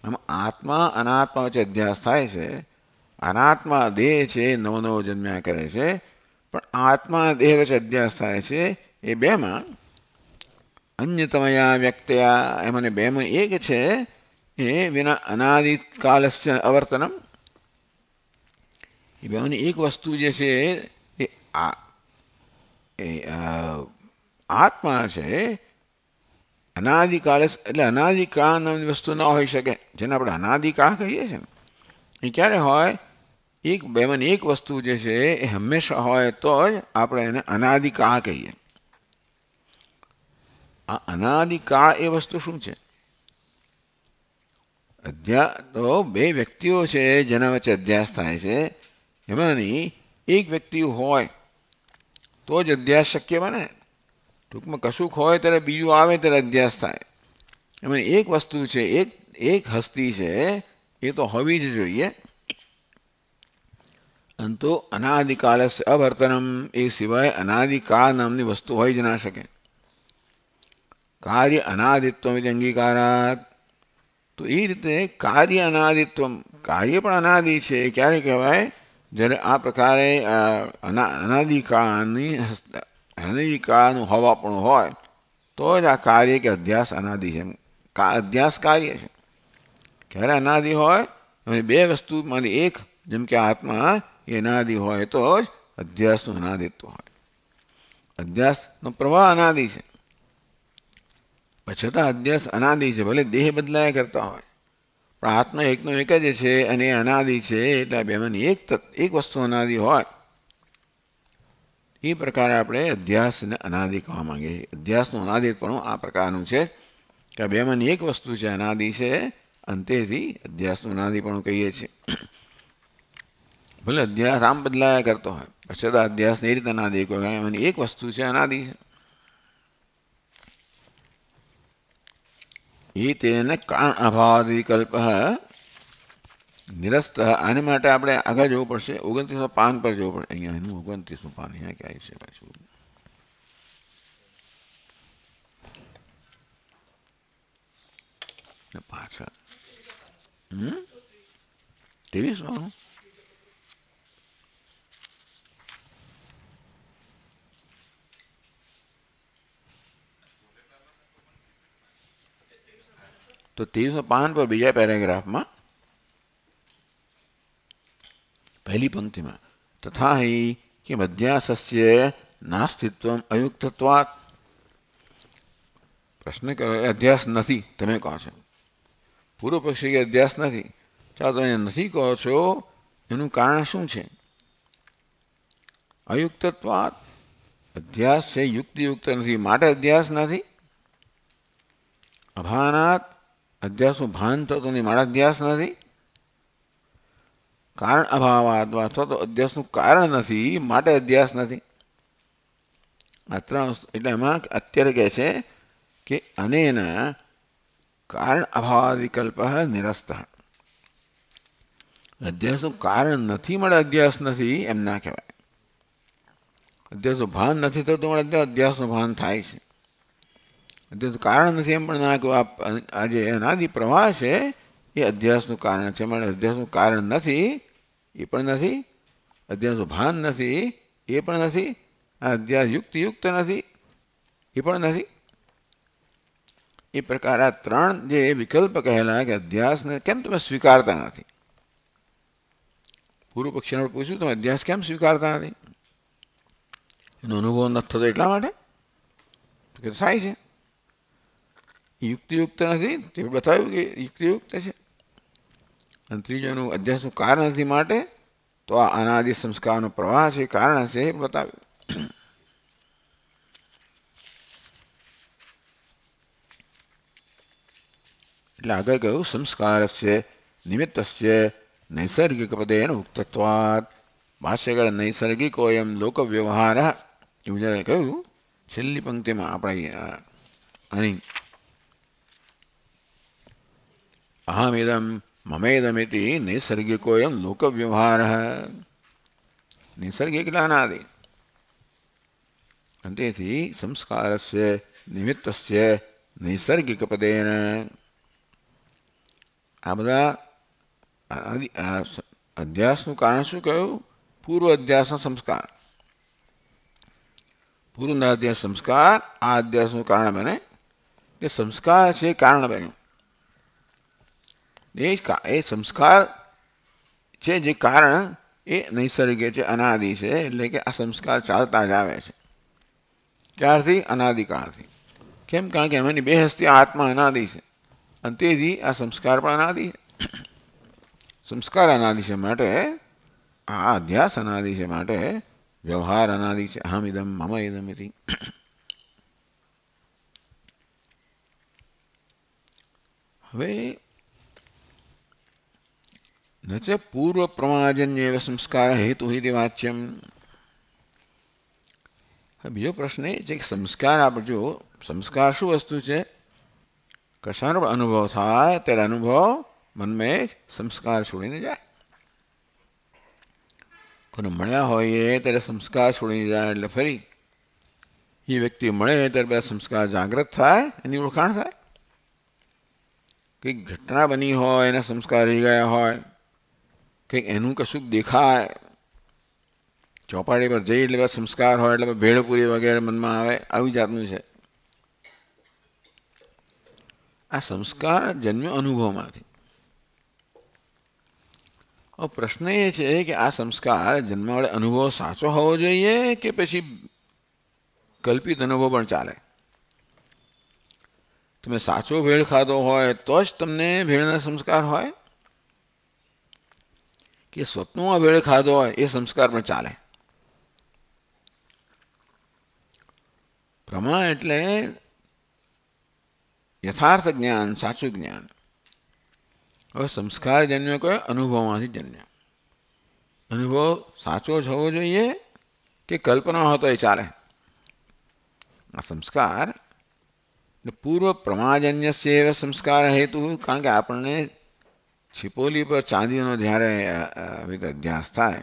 આમ આત્મા અનાત્મા વચ્ચે અધ્યાસ થાય છે. અનાત્મા દેહ છે, નવો નવો જન્મ્યા કરે છે, પણ આત્મા દેહ વચ્ચે અધ્યાસ થાય છે. એ બેમાં અન્યતમયા વ્યક્ત્યા એમને બેમાં એક છે એ વિના અનાદિકાલસ્ય અવર્તનમ. એ બેમાંની એક વસ્તુ જે છે એ આત્મા છે. અનાદિકાળ એટલે અનાદિકાળ નામની વસ્તુ ન હોઈ શકે, જેને આપણે અનાદિકાળ કહીએ છીએ ને. એ ક્યારે હોય? એક બેમાંની એક વસ્તુ જે છે એ હંમેશા હોય તો જ આપણે એને અનાદિકાળ કહીએ. આ અનાદિકાળ એ વસ્તુ શું છે? તો બે વ્યક્તિઓ છે જેના વચ્ચે અધ્યાસ થાય છે, એમાંની એક વ્યક્તિ હોય તો જ અધ્યાસ શક્ય બને. ટૂંકમાં કશુંક હોય ત્યારે બીજું આવે ત્યારે અધ્યાસ થાય. એમાં એક વસ્તુ છે, એક હસ્તી છે, એ તો હોવી જ જોઈએ. અંતો અનાદિકાલસ્ય અવર્તનમ, એ સિવાય અનાદિકાળ નામની વસ્તુ હોઈ જ ના શકે. કાર્ય અનાદિત્વમ અંગીકારાત. તો એ રીતે કાર્ય અનાદિત્વમ, કાર્ય પણ અનાદિ છે. એ ક્યારે કહેવાય? જ્યારે આ પ્રકારે અનાદિકાળનું હોવાપણું હોય તો જ આ કાર્ય કે અધ્યાસ અનાદિ છે. અધ્યાસ કાર્ય છે. ક્યારે અનાદિ હોય? અને બે વસ્તુમાંથી એક, જેમ કે આત્મા, એ અનાદિ હોય તો જ અધ્યાસનું અનાદિત્વ હોય. અધ્યાસનો પ્રવાહ અનાદિ છે, છતાં અધ્યાસ અનાદિ છે. ભલે દેહ બદલાયા કરતા હોય, પણ આત્મા એકનો એક જ છે અને એ અનાદિ છે. એટલે બેમાંની એક વસ્તુ અનાદિ હોય. એ પ્રકારે આપણે અધ્યાસને અનાદિ કહેવા માંગીએ છીએ. અધ્યાસનું અનાદિત્વનું આ પ્રકારનું છે કે આ બેમાંની એક વસ્તુ છે, અનાદિ છે, અંતેથી અધ્યાસનું અનાદિપણું કહીએ છીએ. ભલે અધ્યાસ આમ બદલાયા કરતો હોય, છતાં અધ્યાસને એ રીતે અનાદિ કહેવાય. એમાંની એક વસ્તુ છે, અનાદિ છે. એ તેને કારણ અભાવ વિકલ્પ નિરસ્ત. આને માટે આપણે આગળ જવું પડશે, 29મા પાન પર જવું પડે. અહીંયા એનું 29મું પાન અહીંયા ક્યાં છે પાછું? પાછળ 23માં. તો 23મા પાન પર બીજા પેરેગ્રાફમાં પહેલી પંક્તિમાં તથા હિ કિમ અધ્યાસસ્ય નાસ્તિત્વમ અયુક્તત્વાત. પ્રશ્ન કરો, અધ્યાસ નથી તમે કહો છો. પૂર્વ પક્ષી કે અધ્યાસ નથી. ચાલો તમે નથી કહો છો, એનું કારણ શું છે? અયુક્તત્વાત. અધ્યાસ છે યુક્તિયુક્ત નથી, માટે અધ્યાસ નથી. અભાનાત. અધ્યાસનું ભાન થતું નહીં, માટે અધ્યાસ નથી. કારણ અભાવાત, અથવા તો અધ્યાસનું કારણ નથી, માટે અધ્યાસ નથી. આ ત્રણ વસ્તુ. એટલે એમાં અત્યારે કહે છે કે અનેના કારણ અભાવ વિકલ્પ નિરસ્ત. અધ્યાસનું કારણ નથી મળે અધ્યાસ નથી એમ ના કહેવાય. અધ્યાસનું ભાન નથી થતું મળે અધ્યાસનું ભાન થાય છે. અધ્યાસનું કારણ નથી એમ પણ ના કહેવાય. આ જે અનાદિ પ્રવાહ છે એ અધ્યાસનું કારણ છે. મળે અધ્યાસનું કારણ નથી એ પણ નથી, અધ્યાસનું ભાન નથી એ પણ નથી, આ અધ્યાસ યુક્તિયુક્ત નથી એ પણ નથી. એ પ્રકાર આ ત્રણ જે વિકલ્પ કહેલા કે અધ્યાસને કેમ તમે સ્વીકારતા નથી? પૂર્વ પક્ષીને પૂછ્યું, તમે અધ્યાસ કેમ સ્વીકારતા નથી? એનો અનુભવ નથી થતો એટલા માટે કે થાય છે. યુક્તિયુક્ત નથી તે બતાવ્યું કે યુક્તિયુક્ત છે. અને ત્રીજું એનું અધ્યાસનું કારણ નથી, માટે તો આ અનાદિ સંસ્કારનો પ્રવાહ છે, કારણ છે એ બતાવ્યું. એટલે આગળ કહ્યું સંસ્કારસ્ય નિમિત્તસ્ય નૈસર્ગિક પદેન ઉક્તત્વાત. ભાષ્યકાર નૈસર્ગિકો એમ લોક વ્યવહાર એવું જ્યારે કહ્યું છેલ્લી પંક્તિમાં આપણી આની અહમિદમ મમેદમિતિ નૈસર્ગિકોયમ લોકવ્યવહાર, નૈસર્ગિક એટલે અનાદિ. તેથી સંસ્કારસ્ય નિમિત્તસ્ય નૈસર્ગિક પદેન આ બધા અધ્યાસનું કારણ શું કહ્યું? પૂર્વ અધ્યાસના સંસ્કાર. પૂર્વના અધ્યાસ સંસ્કાર આ અધ્યાસનું કારણ બને. એ સંસ્કાર છે કારણ બન્યું. એ સંસ્કાર છે જે કારણ એ નૈસર્ગિક છે, અનાદિ છે. એટલે કે આ સંસ્કાર ચાલતા જ આવે છે. ક્યારથી? અનાદિકાળથી. કેમ? કારણ કે એમાંની બે હસ્તી આત્મા અનાદિ છે અને તેથી આ સંસ્કાર પણ અનાદિ છે. સંસ્કાર અનાદિ છે માટે આ અધ્યાસ અનાદિ છે માટે વ્યવહાર અનાદિ છે. અહમ ઇદમ મમ ઇદમ ઇતિ. હવે ન ચ પૂર્વ પ્રમાજન્ય સંસ્કાર હેતુ હિ વાચ્યમ. બીજો પ્રશ્ન એ છે કે સંસ્કાર આપણે જો સંસ્કાર શું વસ્તુ છે? કશાનો પણ અનુભવ થાય ત્યારે અનુભવ મનમાં સંસ્કાર છોડીને જાય. કોને મળ્યા હોઈએ ત્યારે સંસ્કાર છોડીને જાય એટલે ફરી એ વ્યક્તિ મળે ત્યારે બધા સંસ્કાર જાગૃત થાય, એની ઓળખાણ થાય. કંઈક ઘટના બની હોય, એના સંસ્કાર રહી ગયા હોય, કંઈક એનું કશુંક દેખાય, ચોપાટી પર જઈ એટલે બધા સંસ્કાર હોય એટલે ભેળપુરી વગેરે મનમાં આવે, આવી જાતનું છે. આ સંસ્કાર જન્મ્યો અનુભવમાંથી. પ્રશ્ન એ છે કે આ સંસ્કાર જન્મવા વડે અનુભવ સાચો હોવો જોઈએ કે પછી કલ્પિત અનુભવ પણ ચાલે? તમે સાચો ભેળ ખાધો હોય તો જ તમને ભેળના સંસ્કાર હોય, કે સ્વપ્નમાં ભેળ ખાધો હોય એ સંસ્કાર પણ ચાલે? પ્રમા એટલે યથાર્થ જ્ઞાન, સાચું જ્ઞાન. હવે સંસ્કાર જન્મ્યો કયો? અનુભવમાંથી જન્મ્યો. અનુભવ સાચો જ હોવો જોઈએ કે કલ્પના હોય તો એ ચાલે? આ સંસ્કાર પૂર્વ પ્રમાજન્ય સેવ સંસ્કાર હેતુ. કારણ કે આપણને છિપોલી પર ચાંદીનો જ્યારે અધ્યાસ થાય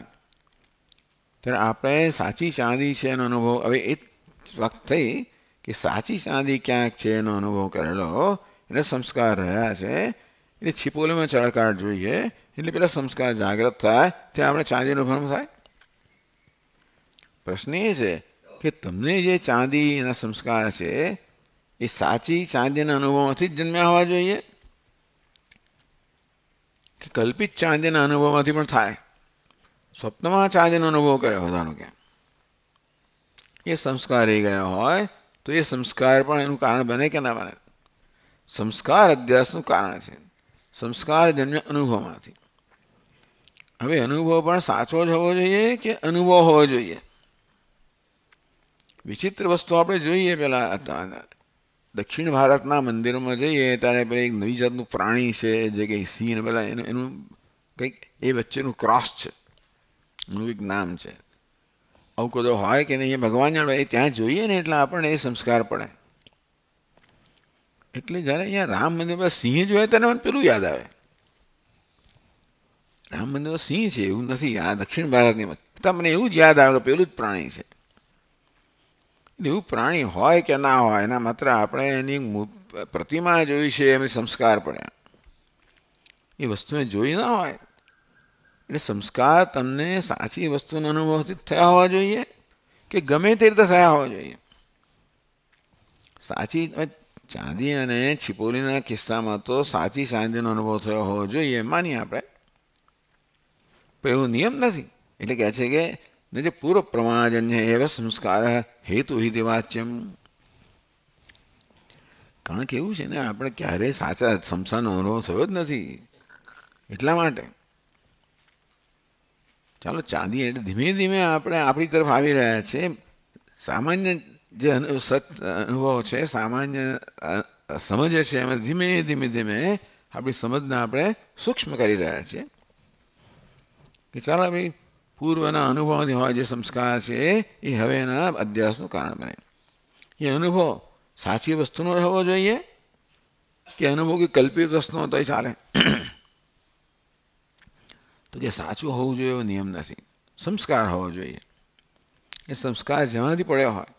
ત્યારે આપણે સાચી ચાંદી છે એનો અનુભવ. હવે એ વખત થઈ કે સાચી ચાંદી ક્યાંક છે એનો અનુભવ કરેલો એટલે સંસ્કાર રહ્યા છે. એટલે છિપોલીમાં ચળકાટ જોઈએ એટલે પેલા સંસ્કાર જાગૃત થાય ત્યાં આપણે ચાંદીનો ભ્રમ થાય. પ્રશ્ન એ છે કે તમને જે ચાંદીના સંસ્કાર છે એ સાચી ચાંદીના અનુભવમાંથી જ જન્મ્યા હોવા જોઈએ કે કલ્પિત ચાંદીના અનુભવમાંથી પણ થાય? સ્વપ્નમાં ચાંદીનો અનુભવ કર્યો બધાનો ક્યાં એ સંસ્કાર રહી ગયા હોય તો એ સંસ્કાર પણ એનું કારણ બને કે ના બને? સંસ્કાર અધ્યાસનું કારણ છે. સંસ્કાર જન્મ્ય અનુભવમાંથી. હવે અનુભવ પણ સાચો જ હોવો જોઈએ કે અનુભવ હોવો જોઈએ? વિચિત્ર વસ્તુ આપણે જોઈએ. પેલા દક્ષિણ ભારતના મંદિરોમાં જઈએ ત્યારે પેલા એક નવી જાતનું પ્રાણી છે જે કંઈ સિંહ પેલા એનું કંઈક એ વચ્ચેનું ક્રોસ છે, એનું એક નામ છે. આવું કદો હોય કે નહીં એ ભગવાન જાણે. એ ત્યાં જોઈએ ને એટલે આપણને એ સંસ્કાર પડે. એટલે જ્યારે અહીંયા રામ મંદિર પર સિંહ જોઈએ ત્યારે મને પેલું યાદ આવે. રામ મંદિર સિંહ છે એવું નથી, આ દક્ષિણ ભારતની મને એવું જ યાદ આવે કે પેલું જ પ્રાણી છે. એવું પ્રાણી હોય કે ના હોય એના માત્ર આપણે એની પ્રતિમા જોઈ છે એમ સંસ્કાર પડ્યા. એ વસ્તુને જોઈ ના હોય એટલે સંસ્કાર તમને સાચી વસ્તુનો અનુભવથી થયા હોવા જોઈએ કે ગમે તે રીતે થયા હોવા જોઈએ? સાચી ચાંદી અને છિપોલીના કિસ્સામાં તો સાચી ચાંદીનો અનુભવ થયો હોવો જોઈએ માનીએ આપણે, પણ એવું નિયમ નથી. એટલે કહે છે કે જે પૂર્વ પ્રમાજન્ય એવ સંસ્કાર હેતુ હિ વાચ્યમ. કારણ કે એવું છે ને આપણે ક્યારેય સાચા સંસારનો અનુભવ થયો જ નથી એટલા માટે. ચાલો ચાંદી એટલે ધીમે ધીમે આપણે આપણી તરફ આવી રહ્યા છે. સામાન્ય જે અનુભવ છે, સામાન્ય સમજ છે એમાં ધીમે ધીમે ધીમે આપણી સમજને આપણે સૂક્ષ્મ કરી રહ્યા છીએ કે ચાલો ભાઈ પૂર્વના અનુભવથી હોય જે સંસ્કાર છે એ હવે એના અધ્યાસનું કારણ બને. એ અનુભવ સાચી વસ્તુનો હોવો જોઈએ કે અનુભવ કે કલ્પિત વસ્તુનો તોય ચાલે? તો કે સાચું હોવું જોઈએ એવો નિયમ નથી. સંસ્કાર હોવો જોઈએ. એ સંસ્કાર જેમાંથી પડ્યો હોય,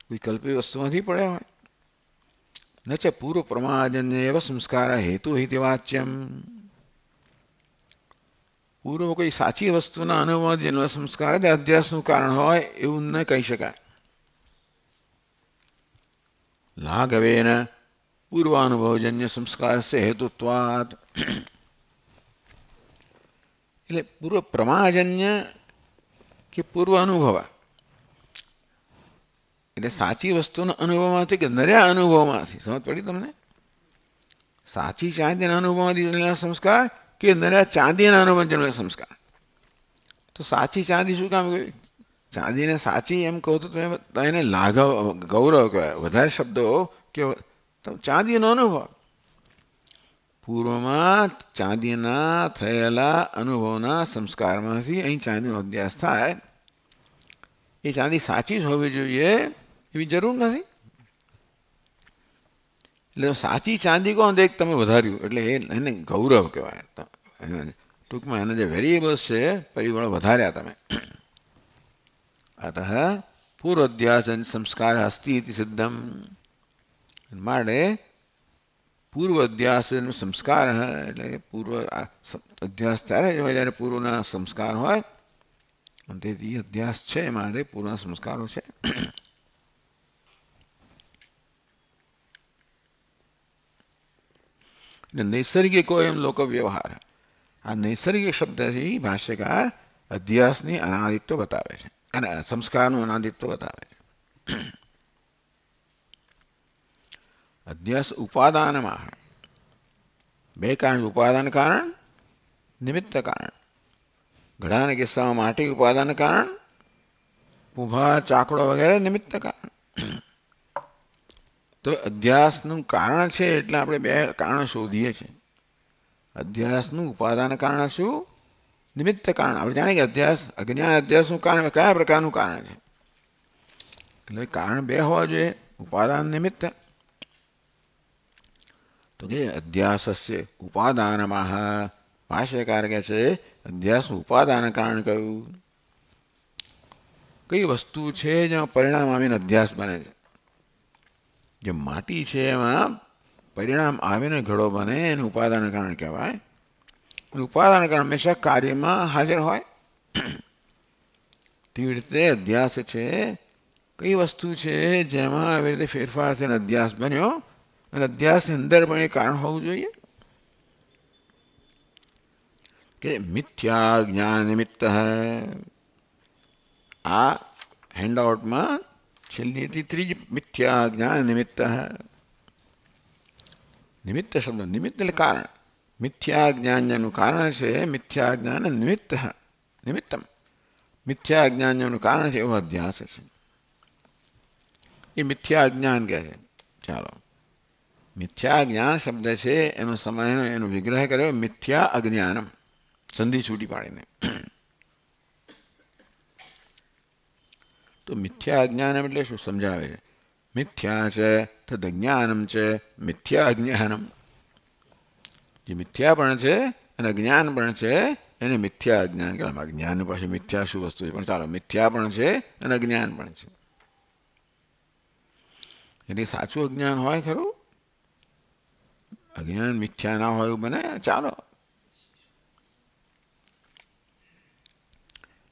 કોઈ કલ્પિત વસ્તુમાંથી પડ્યા હોય. ન છે પૂર્વ પ્રમાજન્ય એવા સંસ્કાર હેતુ હિતિ વાચ્યમ. પૂર્વ કોઈ સાચી વસ્તુના અનુભવ જન્મ સંસ્કાર જ અધ્યાસનું કારણ હોય એવું ન કહી શકાય. લાઘવેન પૂર્વાનુભવજન્ય સંસ્કાર સે હેતુત્વાદ. એટલે પૂર્વ પ્રમાજન્ય કે પૂર્વ અનુભવ એટલે સાચી વસ્તુના અનુભવમાંથી કે નર્યા અનુભવમાંથી. સમજ પડી તમને? સાચી ચાંદીના અનુભવમાંથી જન્મેલા સંસ્કાર કે નર્યા ચાંદીના અનુભવ જન્મેલા સંસ્કાર. તો સાચી ચાંદી શું કામ કહ્યું? ચાંદીને સાચી એમ કહું તો એને લાઘવ ગૌરવ કહેવાય. વધારે શબ્દો કે ચાંદીનો અનુભવ. પૂર્વમાં ચાંદીના થયેલા અનુભવના સંસ્કારમાંથી અહીં ચાંદીનો અભ્યાસ થાય. એ ચાંદી સાચી જ હોવી જોઈએ એવી જરૂર નથી. એટલે સાચી ચાંદી કોણ દેખ તમે વધાર્યું એટલે એને ગૌરવ કહેવાય. ટૂંકમાં એના જે વેરિયેબલ્સ છે પરિબળો વધાર્યા તમે. અતઃ પૂર્વધ્યાસ સંસ્કાર અસ્તિ ઇતિ સિદ્ધમ. માટે પૂર્વ અધ્યાસ સંસ્કાર એટલે પૂર્વ અધ્યાસ ત્યારે જ હોય જ્યારે પૂર્વના સંસ્કાર હોય. અને તેથી અધ્યાસ છે માટે પૂર્વના સંસ્કારો છે. નૈસર્ગિકો એમ લોક વ્યવહાર. આ નૈસર્ગિક શબ્દથી ભાષ્યકાર અધ્યાસની અનાદિત્વ બતાવે છે અને સંસ્કારનું અનાદિત્વ બતાવે છે. અધ્યાસ ઉપાદાનમાં બે કારણ. ઉપાદાન કારણ, નિમિત્ત કારણ. ઘડાના કિસ્સામાં માટી ઉપાદાન કારણ, ઉભા ચાકડો વગેરે નિમિત્ત કારણ. તો અધ્યાસનું કારણ છે એટલે આપણે બે કારણ શોધીએ છીએ. અધ્યાસનું ઉપાદાન કારણ શું? નિમિત્ત કારણ. આપણે જાણીએ કે અધ્યાસ અજ્ઞાન અધ્યાસનું કારણ કયા પ્રકારનું કારણ છે. એટલે કારણ બે હોવા જોઈએ, ઉપાદાન નિમિત્ત. તો કે અધ્યાસસ્ય ઉપાદાનમાં ભાષ્યકાર કહે છે અધ્યાસનું ઉપાદાન કારણ કયું? કઈ વસ્તુ છે જેમાં પરિણામ આવીને અધ્યાસ બને છે? જે માટી છે એમાં પરિણામ આવીને ઘડો બને એને ઉપાદાન કારણ કહેવાય. ઉપાદાન કારણ હંમેશા કાર્યમાં હાજર હોય. તેવી રીતે અધ્યાસ છે કઈ વસ્તુ છે જેમાં આવી રીતે ફેરફાર થઈને અધ્યાસ બન્યો અને અધ્યાસની અંદર પણ એ કારણ હોવું જોઈએ કે મિથ્યા જ્ઞાન નિમિત્ત. આ હેન્ડઆઉટમાં છેલ્લી ત્રીજી મિથ્યા જ્ઞાન નિમિત્ત. નિમિત્ત શબ્દ નિમિત્ત એટલે કારણ. મિથ્યા જ્ઞાન જેનું કારણ છે મિથ્યા જ્ઞાન નિમિત્ત નિમિત્તમ. મિથ્યા જ્ઞાન જેનું કારણ છે એવો અધ્યાસ છે. એ મિથ્યા જ્ઞાન કહે છે. ચાલો, મિથ્યા જ્ઞાન શબ્દ છે એનો સમય એનો વિગ્રહ કર્યો મિથ્યા અજ્ઞાનમ, સંધિ છૂટી પાડીને. તો મિથ્યા અજ્ઞાનમ એટલે શું સમજાવે છે? મિથ્યા છે તદ અજ્ઞાનમ છે મિથ્યા અજ્ઞાનમ. જે મિથ્યા પણ છે અને અજ્ઞાન પણ છે એને મિથ્યા અજ્ઞાન કહેવાય. જ્ઞાન પાસે મિથ્યા શું વસ્તુ છે? પણ ચાલો, મિથ્યા પણ છે અને અજ્ઞાન પણ છે. એટલે સાચું અજ્ઞાન હોય ખરું? અજ્ઞાન મિથ્યા ના હોય એવું બને? ચાલો,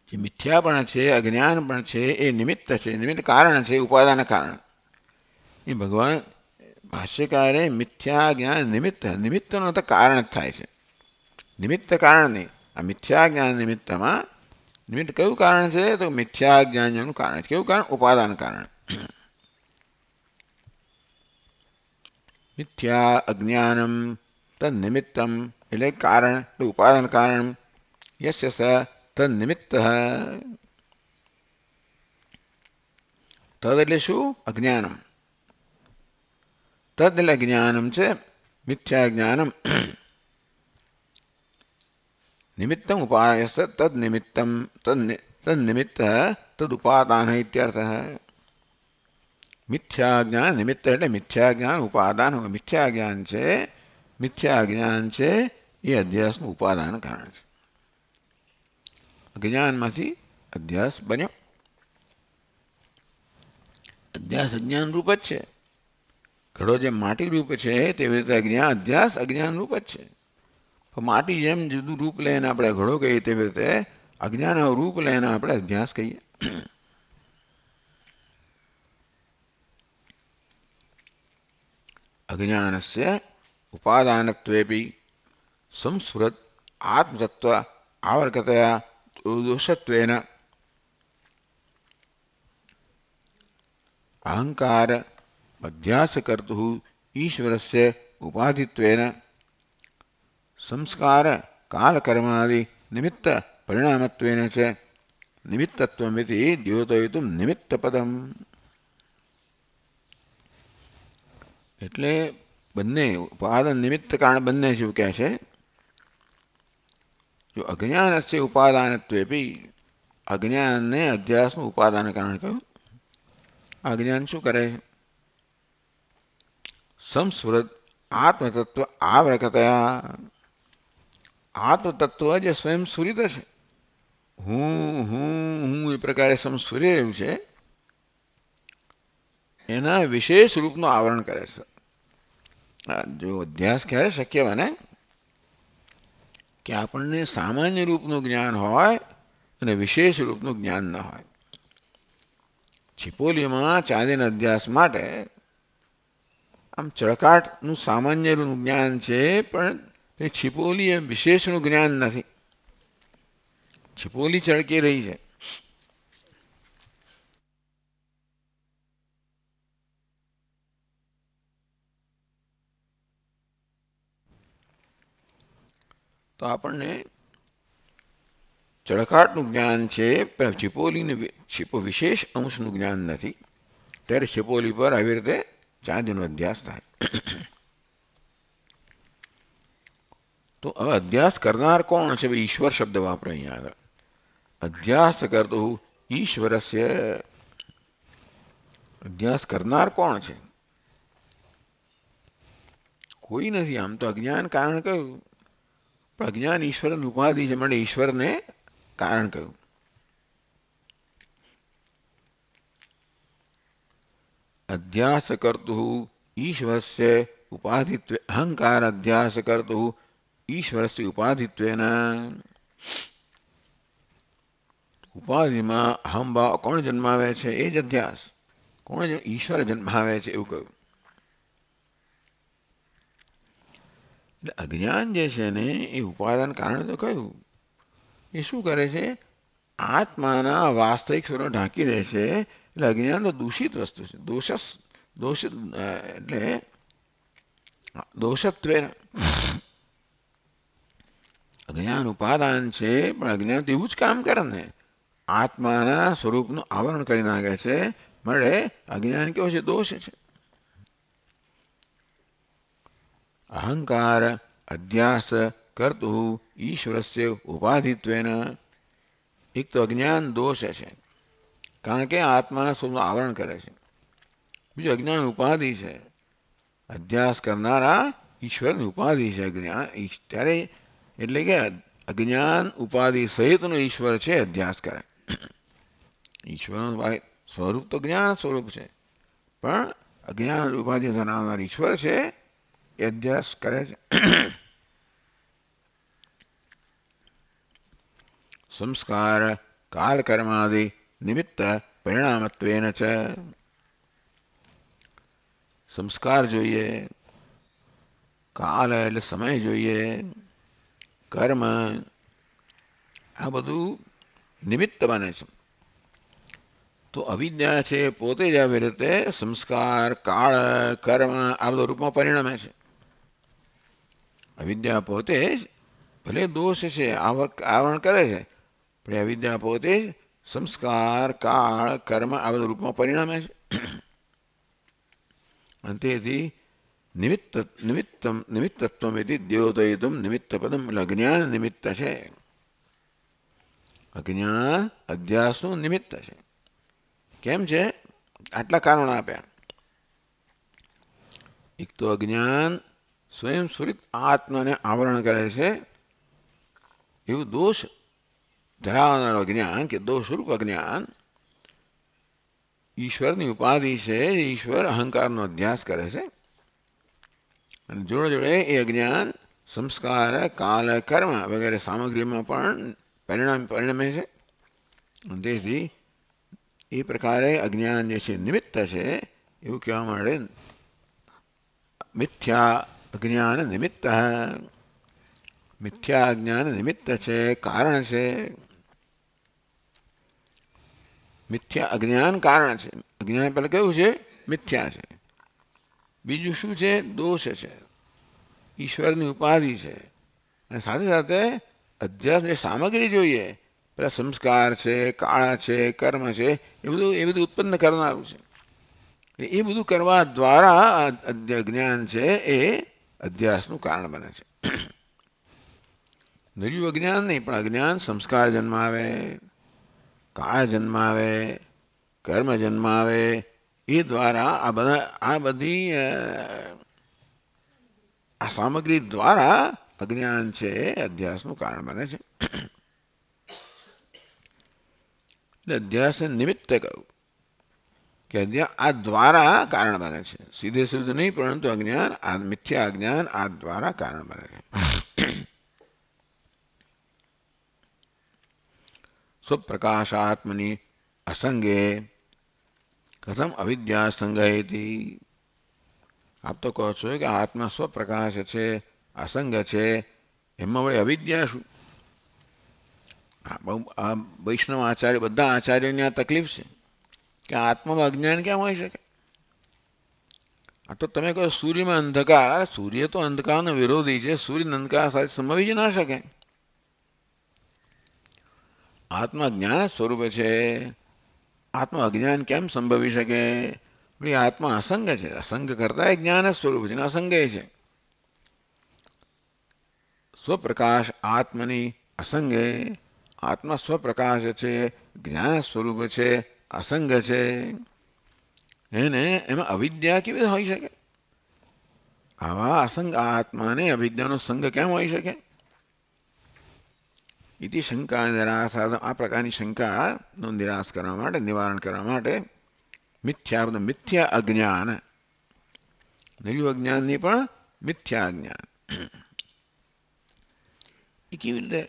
જે મિથ્યા પણ છે અજ્ઞાન પણ છે એ નિમિત્ત છે, નિમિત્ત કારણ છે, ઉપાદાન કારણ. એ ભગવાન ભાષ્યકારે મિથ્યા જ્ઞાન નિમિત્ત, નિમિત્તનો તો કારણ જ થાય છે, નિમિત્ત કારણ નહીં. આ મિથ્યા જ્ઞાન નિમિત્તમાં નિમિત્ત કયું કારણ છે? તો મિથ્યા જ્ઞાનનું કારણ છે. કેવું કારણ? ઉપાદાન કારણ. મિથ્યા અજ્ઞાનમ તદ નિમિત્તમ એટલે કારણ, એટલે ઉપાદાન કારણ. યસ્ય સ તદ નિમિત્ત. તદ એટલે શું? અજ્ઞાનમ. તદ એટલે અજ્ઞાનમ છે. મિથ્યા જ્ઞાનમ નિમિત્તમ ઉપાય તદ નિમિત્તમ તદ નિમિત્ત તદ ઉપાદાન ઇત્યર્થ. મિથ્યા જ્ઞાન નિમિત્ત એટલે મિથ્યા જ્ઞાન ઉપાદાન હોય. મિથ્યા જ્ઞાન છે એ અધ્યાસનું ઉપાદાન કારણ છે. અજ્ઞાનમાંથી અધ્યાસ બન્યો. અધ્યાસ અજ્ઞાન રૂપ જ છે. ઘડો જેમ માટી રૂપ છે તેવી રીતે અધ્યાસ અજ્ઞાન રૂપ જ છે. માટી જેમ જુદું રૂપ લઈને આપણે ઘડો કહીએ તેવી રીતે અજ્ઞાન રૂપ લઈને આપણે અધ્યાસ કહીએ. અજ્ઞાનસ્ય ઉપાદાનત્વેપી સંસ્ફુરત આત્મતત્વ આવર્કતયા દોષત્વેન અહંકાર અધ્યાસ કર્તુ ઈશ્વરસ્ય ઉપાધિત્વેન સંસ્કાર કાલકર્માદિ નિમિત્ત પરિણામત્વેન ચ નિમિત્તત્વમિતિ દ્યોતયિતુમ નિમિત્તપદમ. એટલે બંને ઉપાદાન નિમિત્ત કારણ બંને શું કહે છે? જો અજ્ઞાનસ્ય ઉપાદાનત્વેપી અજ્ઞાનને અધ્યાસનું ઉપાદાન કારણ કહ્યું. અજ્ઞાન શું કરે? સંસ્ફુરત આત્મતત્વ આવર્કતયા આત્મતત્વ જે સ્વયં સ્ફુરિત છે, હું એ પ્રકારે સંસ્ફુરી રહ્યું છે, એના વિશેષ રૂપનું આવરણ કરે છે. જો અધ્યાસ ક્યારે શક્ય બને કે આપણને સામાન્ય રૂપનું જ્ઞાન હોય અને વિશેષ રૂપનું જ્ઞાન ન હોય. છિપોલીમાં ચાંદીના અધ્યાસ માટે આમ ચળકાટનું સામાન્ય જ્ઞાન છે, પણ એ છિપોલી એ વિશેષનું જ્ઞાન નથી. છિપોલી ચળકી રહી છે. તો આપણને ચળકાટનું જ્ઞાન છે, પણ છિપોલીને વિશેષ અંશનું જ્ઞાન નથી. ત્યારે છિપોલી પર આવી રીતે ચાંદીનો અધ્યાસ થાય. તો હવે અધ્યાસ કરનાર કોણ છે? ઈશ્વર શબ્દ વાપરે અહીંયા આગળ. અધ્યાસ કરતો ઈશ્વરસ્ય. અધ્યાસ કરનાર કોણ છે? કોઈ નથી. આમ તો અજ્ઞાન કારણ કહ્યું, પણ અજ્ઞાન ઈશ્વરની ઉપાધિ છે, માટે ઈશ્વરને કારણ કહ્યું. અધ્યાસ કરતું ઈશ્વરસ્ય ઉપાધિત્વે અહંકાર અધ્યાસ કરતું ઈશ્વરસ્ય ઉપાધિત્વેન. ઉપાધિમાં અહંભાવ કોણ જન્માવે છે? એ જ અધ્યાસ. કોણ? ઈશ્વર જન્માવે છે એવું કહ્યું. એટલે અજ્ઞાન જે છે ને એ ઉપાદાન કારણ તો કહ્યું. એ શું કરે છે? આત્માના વાસ્તવિક સ્વરૂપ ઢાંકી દે છે. એટલે અજ્ઞાન તો દૂષિત વસ્તુ છે. દોષિત એટલે દોષત્વે. અજ્ઞાન ઉપાદાન છે, પણ અજ્ઞાન તો એવું જ કામ કરે ને, આત્માના સ્વરૂપનું આવરણ કરી નાખે છે. મળે અજ્ઞાન કેવો છે? દોષ છે. અહંકાર અધ્યાસ કરતું ઈશ્વરસ્ય ઉપાધિત્વેન. એક તો અજ્ઞાન દોષ છે, કારણ કે આત્માના સ્વરૂપનું આવરણ કરે છે. બીજું અજ્ઞાન ઉપાધિ છે. અધ્યાસ કરનારા ઈશ્વરની ઉપાધિ છે અજ્ઞાન. ત્યારે એટલે કે અજ્ઞાન ઉપાધિ સહિતનો ઈશ્વર છે અધ્યાસ કરે. ઈશ્વરનું સ્વરૂપ તો જ્ઞાન સ્વરૂપ છે, પણ અજ્ઞાન ઉપાધિ ધરાવનાર ઈશ્વર છે એ અધ્યાસ કરે છે. સંસ્કાર કાલકર્માદિ નિમિત્ત પરિણામત્વેન ચ. સંસ્કાર જોઈએ, કાલ એટલે સમય જોઈએ, કર્મ, આ બધું નિમિત્ત બને છે. તો અવિદ્યા છે પોતે જ આવી રીતે સંસ્કાર કાળ કર્મ આ બધા રૂપમાં પરિણમે છે. અવિદ્યા પોતે જ ભલે દોષ છે, આવરણ કરે છે, પણ અવિદ્યા પોતે જ સંસ્કાર કાળ કર્મ આ બધા રૂપમાં પરિણમે છે. અને તેથી નિમિત્તત્વમ એથી દ્યોતયિતુમ નિમિત્તપદમ. એટલે અજ્ઞાન નિમિત્ત છે. અજ્ઞાન અધ્યાસનું નિમિત્ત છે. કેમ છે? આટલા કારણો આપ્યા. એક તો અજ્ઞાન સ્વયં સ્વરૂપ આત્માને આવરણ કરે છે એવું દોષ ધરાવનારું અજ્ઞાન કે દોષ સ્વરૂપ અજ્ઞાન ઈશ્વરની ઉપાધિ છે. ઈશ્વર અહંકારનો અધ્યાસ કરે છે અને જોડે જોડે એ અજ્ઞાન સંસ્કાર કાલ કર્મ વગેરે સામગ્રીમાં પણ પરિણમે છે. તેથી એ પ્રકારે અજ્ઞાન જે છે નિમિત્ત છે એવું કહેવા માટે મિથ્યા અજ્ઞાન નિમિત્ત. મિથ્યા અજ્ઞાન નિમિત્ત છે, કારણ છે. મિથ્યા અજ્ઞાન કારણ છે. અજ્ઞાન પહેલાં કયું છે? મિથ્યા છે. બીજું શું છે? દોષ છે, ઈશ્વરની ઉપાધિ છે. અને સાથે સાથે અધ્યાત્મ સામગ્રી જોઈએ, પેલા સંસ્કાર છે, કાળ છે, કર્મ છે, એ બધું ઉત્પન્ન કરનારું છે. એ બધું કરવા દ્વારા અજ્ઞાન છે એ અધ્યાસનું કારણ બને છે. નર્યું અજ્ઞાન નહીં, પણ અજ્ઞાન સંસ્કાર જન્માવે, કાળ જન્માવે, કર્મ જન્માવે. એ દ્વારા આ બધી આ સામગ્રી દ્વારા અજ્ઞાન છે અધ્યાસનું કારણ બને છે. એટલે અધ્યાસ નિમિત્ત કહ્યું કે આ દ્વારા કારણ બને છે. સીધે સીધું નહીં, પરંતુ અજ્ઞાન, આ મિથ્યા અજ્ઞાન આ દ્વારા કારણ બને છે. સ્વપ્રકાશાત્મની અસંગે કથમ અવિદ્યા સંગહેતી. આપ તો કહો છો કે આત્મા સ્વપ્રકાશ છે, અસંગ છે, એમાં વળી અવિદ્યા શું? આ વૈષ્ણવ આચાર્ય, બધા આચાર્યોની આ તકલીફ છે કે આત્મામાં અજ્ઞાન કેમ હોઈ શકે? આ તો તમે કહો સૂર્યમાં અંધકાર. સૂર્ય તો અંધકારનો વિરોધી છે. સૂર્ય અંધકાર સાથે સંભવી જ ના શકે. આત્મા જ્ઞાન સ્વરૂપે છે, આત્મા અજ્ઞાન કેમ સંભવી શકે? આત્મા અસંગ છે. અસંગ કરતા જ્ઞાન સ્વરૂપ છે, અસંગ છે. સ્વપ્રકાશ આત્મની અસંગે. આત્મા સ્વપ્રકાશ છે, જ્ઞાન સ્વરૂપ છે, અસંગ છે. એમાં અવિદ્યા કેવી રીતે હોઈ શકે? આવા અસંગ આત્માને અવિદ્યાનો સંગ કેમ હોઈ શકે? ઇતિ શંકા નિરાશ. આ પ્રકારની શંકાનો નિરાશ કરવા માટે, નિવારણ કરવા માટે મિથ્યા અજ્ઞાન, નર્યું અજ્ઞાનની પણ મિથ્યા અજ્ઞાન. એ કેવી રીતે?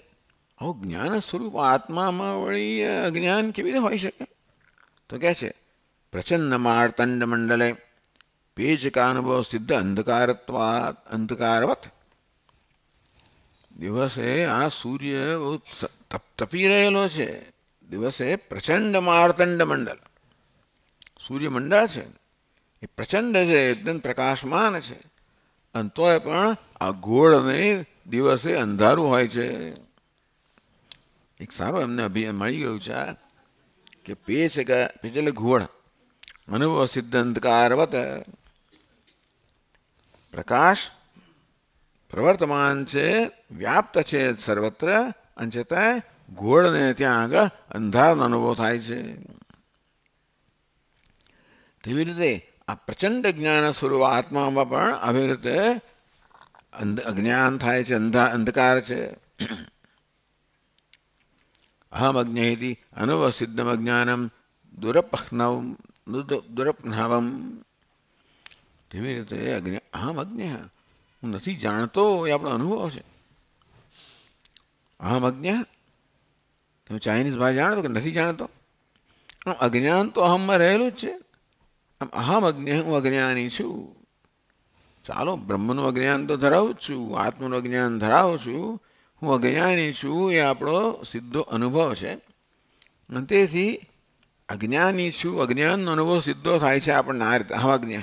આવું જ્ઞાન સ્વરૂપ આત્મામાં વળી અજ્ઞાન કેવી રીતે હોઈ શકે? તો કહે છે પ્રચન્ન માર્તંડ મંડલે પેચકાનુભવ સિદ્ધ અંધકારવત. દિવસે આ સૂર્ય બહુ તપી રહેલો છે. દિવસે પ્રચંડ માર્તંડ મંડળ, સૂર્યમંડળ છે એ પ્રચંડ છે, એકદમ પ્રકાશમાન છે. અને તોય પણ આ ઘોળને દિવસે અંધારું હોય છે. એક સારો એમને અભિયાન મળી ગયું છે કે પેચ એટલે ઘોળ, અનુભવ સિદ્ધ અંધકારવત. પ્રકાશ પ્રવર્તમાન છે, વ્યાપ્ત છે સર્વત્ર, અને છતાં ઘોળને ત્યાં આગળ અંધારનો અનુભવ થાય છે. તેવી રીતે આ પ્રચંડ જ્ઞાન સ્વરૂપ આત્મામાં પણ આવી રીતે અજ્ઞાન થાય છે, અંધકાર છે. અહમ અજ્ઞેતિ અનુભવ સિદ્ધમ અજ્ઞાનમ દુરપનવમ. તેવી રીતે અહમ અજ્ઞ, હું નથી જાણતો, એ આપણો અનુભવ છે. અહમ અજ્ઞ, તમે ચાઇનીઝ ભાષા જાણો કે નથી જાણતો? આમ અજ્ઞાન તો અહમમાં રહેલું જ છે. આમ અહમ અજ્ઞ, હું અજ્ઞાની છું. ચાલો, બ્રહ્મનું અજ્ઞાન તો ધરાવું જ છું, આત્માનું અજ્ઞાન ધરાવું છું, હું અજ્ઞાની છું, એ આપણો સીધો અનુભવ છે. અને તેથી અજ્ઞાની છું, અજ્ઞાનનો અનુભવ સીધો થાય છે આપણને આ રીતે, અહમ અજ્ઞ.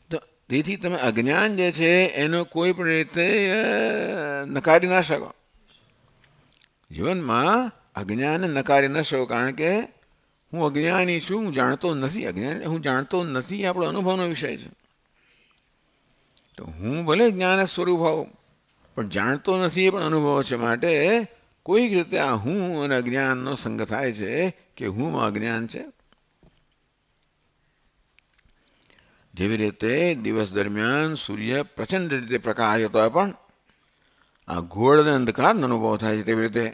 તો તેથી તમે અજ્ઞાન જે છે એનો કોઈ પણ રીતે નકારી ના શકો. જીવનમાં અજ્ઞાનને નકારી ન શકો, કારણ કે હું અજ્ઞાની છું, હું જાણતો નથી. અજ્ઞાન હું જાણતો નથી, આપણો અનુભવનો વિષય છે. તો હું ભલે જ્ઞાન સ્વરૂપ હોઉં, પણ જાણતો નથી એ પણ અનુભવ છે. માટે કોઈક રીતે આ હું અને અજ્ઞાનનો સંગ થાય છે કે હુંમાં અજ્ઞાન છે. જેવી રીતે દિવસ દરમિયાન સૂર્ય પ્રચંડ રીતે પ્રકાશ હતો પણ આ ઘોળ અને અંધકારનો અનુભવ થાય છે, તેવી રીતે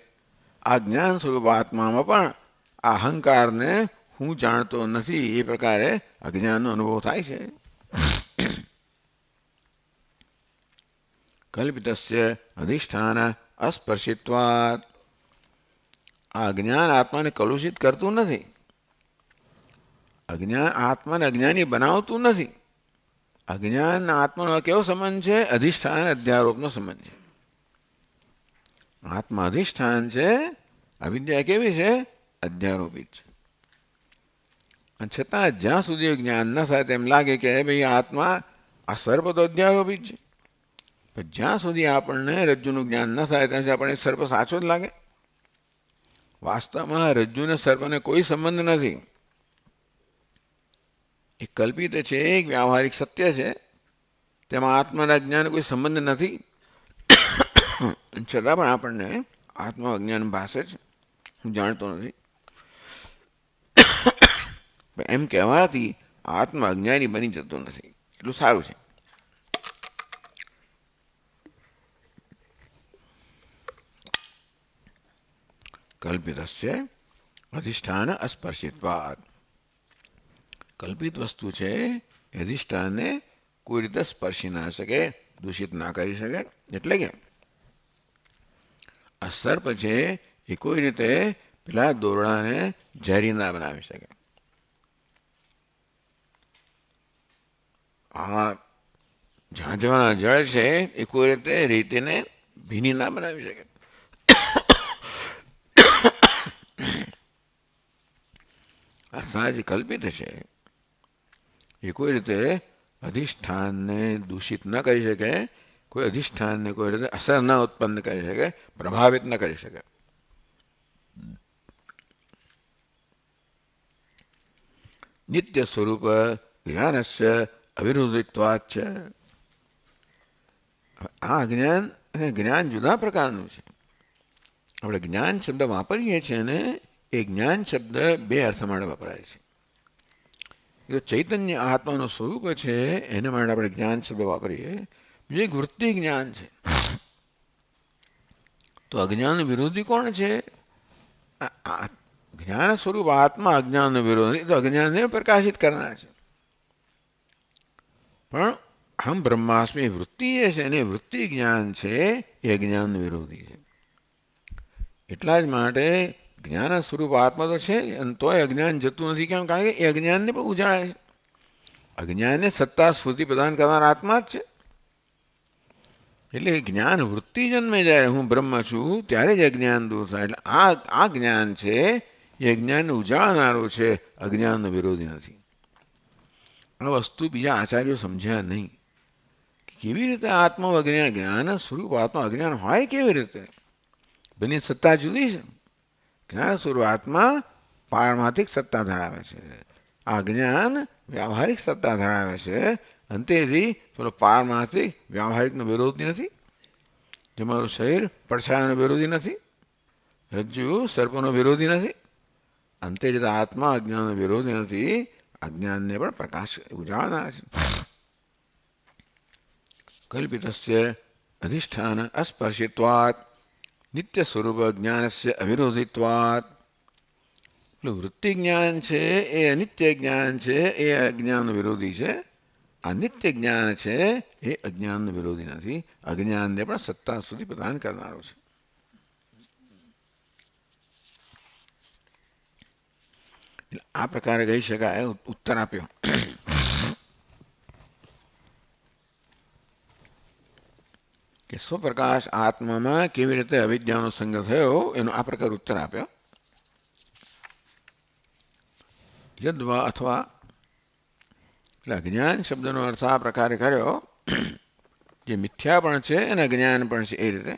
આ જ્ઞાન સ્વરૂપ આત્મામાં પણ આ અહંકારને હું જાણતો નથી એ પ્રકારે અજ્ઞાનનો અનુભવ થાય છે. કલ્પિતસ્ય અધિષ્ઠાન અસ્પર્શિત્વાત. આ અજ્ઞાન આત્માને કલુષિત કરતું નથી. અજ્ઞાન આત્માને અજ્ઞાની બનાવતું નથી. અજ્ઞાન આત્માનો કેવો સંબંધ છે? અધિષ્ઠાન અધ્યારોપનો સંબંધ છે. આત્મા અધિષ્ઠાન છે, અવિદ્યા કેવી છે? અધ્યારોપિત છે. અને છતાં જ્યાં સુધી જ્ઞાન ન થાય તેમ લાગે કે ભાઈ આત્મા આ સર્પ તો અધ્યારોપિત છે, પણ જ્યાં સુધી આપણને રજ્જુનું જ્ઞાન ન થાય ત્યાં સુધી આપણને સર્પ સાચો જ લાગે. વાસ્તવમાં રજ્જુને સર્પને કોઈ સંબંધ નથી. એ કલ્પિત છે, એક વ્યાવહારિક સત્ય છે, તેમાં આત્માના જ્ઞાન કોઈ સંબંધ નથી. છતાં પણ આપણને આત્મા અજ્ઞાન ભાસે છે, હું જાણતો નથી. એમ કહેવાથી આત્મા અજ્ઞાની બની જતો નથી. એટલું સારું છે. કલ્પિતસ્ય અધિષ્ઠાન અસ્પર્શિત્વાદ. કલ્પિત વસ્તુ છે, અધિષ્ઠાનને કોઈ રીતે સ્પર્શી ના શકે, દૂષિત ના કરી શકે. એટલે કે આ સર્પ છે એ કોઈ રીતે પેલા દોરડાને ઝેરી ના બનાવી શકે. આ ઝાંઝવાના જળ છે એ કોઈ રીતે રેતીને ભીની ના બનાવી શકે. અર્થાત જે કલ્પિત છે એ કોઈ રીતે અધિષ્ઠાનને દૂષિત ન કરી શકે, કોઈ અધિષ્ઠાનને કોઈ રીતે અસર ન ઉત્પન્ન કરી શકે, પ્રભાવિત ન કરી શકે. નિત્ય સ્વરૂપ જ્ઞાનસ્ય અવિરોધિત્વાત છે. આ જ્ઞાન અને જ્ઞાન જુદા પ્રકારનું છે. આપણે જ્ઞાન શબ્દ વાપરીએ છીએ ને એ જ્ઞાન શબ્દ બે અર્થ માટે વપરાય છે. જો ચૈતન્ય આત્માનું સ્વરૂપ છે એના માટે આપણે જ્ઞાન શબ્દ વાપરીએ. બીજું એક વૃત્તિ જ્ઞાન છે. તો અજ્ઞાન વિરોધી કોણ છે? જ્ઞાન સ્વરૂપ આત્મા અજ્ઞાન વિરોધી, તો અજ્ઞાનને પ્રકાશિત કરનાર છે. પણ હમ બ્રહ્માસ્મી વૃત્તિ એ છે ને વૃત્તિ જ્ઞાન છે એ અજ્ઞાન વિરોધી છે. એટલા જ માટે જ્ઞાન સ્વરૂપ આત્મા તો છે અને તોય અજ્ઞાન જતું નથી. કેમ? કારણ કે એ અજ્ઞાનને પણ ઉજાળે છે. અજ્ઞાનને સત્તા સ્ફૂર્તિ પ્રદાન કરનાર આત્મા જ છે. એટલે જ્ઞાન વૃત્તિ જન્મે જ્યારે હું બ્રહ્મ છું ત્યારે જ અજ્ઞાન દૂર થાય. એટલે આ જ્ઞાન છે એ અજ્ઞાનને ઉજાળનારો છે, અજ્ઞાનનો વિરોધી નથી. આ વસ્તુ બીજા આચાર્યો સમજ્યા નહીં. કેવી રીતે આત્મા અજ્ઞાન, જ્ઞાન સ્વરૂપ આત્મા અજ્ઞાન હોય કેવી રીતે? બંને સત્તા જુદી છે. જ્ઞાન સ્વરૂપ આત્મા પારમાર્થિક સત્તા ધરાવે છે. આ જ્ઞાન વ્યાવહારિક સત્તા ધરાવે છે. અંતેથી પેલો પારમાર્થિક વ્યાવહારિકનો વિરોધી નથી. તમારું શરીર પડછાયાનો વિરોધી નથી. રજ્જુ સર્પનો વિરોધી નથી. અંતે જતા આત્મા અજ્ઞાનનો વિરોધી નથી. અજ્ઞાનને પણ પ્રકાશ ઉજાળનાર છે. કલ્પિતસ્ય અધિષ્ઠાન અસ્પર્શિત્વાત નિત્ય સ્વરૂપ જ્ઞાનસ્ય અવિરોધિત્વાત. વૃત્તિ જ્ઞાન છે એ અનિત્ય જ્ઞાન છે, એ અજ્ઞાનનો વિરોધી છે. આ નિત્ય જ્ઞાન છે એ અજ્ઞાનનો વિરોધી નથી. અજ્ઞાનને પણ સત્તા સુધી પ્રદાન કરનારો છે. આ પ્રકારે કહી શકાય. ઉત્તર આપ્યો. કે સ્વપ્રકાશ આત્મામાં કેવી રીતે અવિદ્યાનો સંગ થયો એનો આ પ્રકાર ઉત્તર આપ્યો. યદ્વા અથવા એટલે અજ્ઞાન શબ્દનો અર્થ આ પ્રકારે કર્યો, જે મિથ્યા પણ છે અને અજ્ઞાન પણ છે એ રીતે.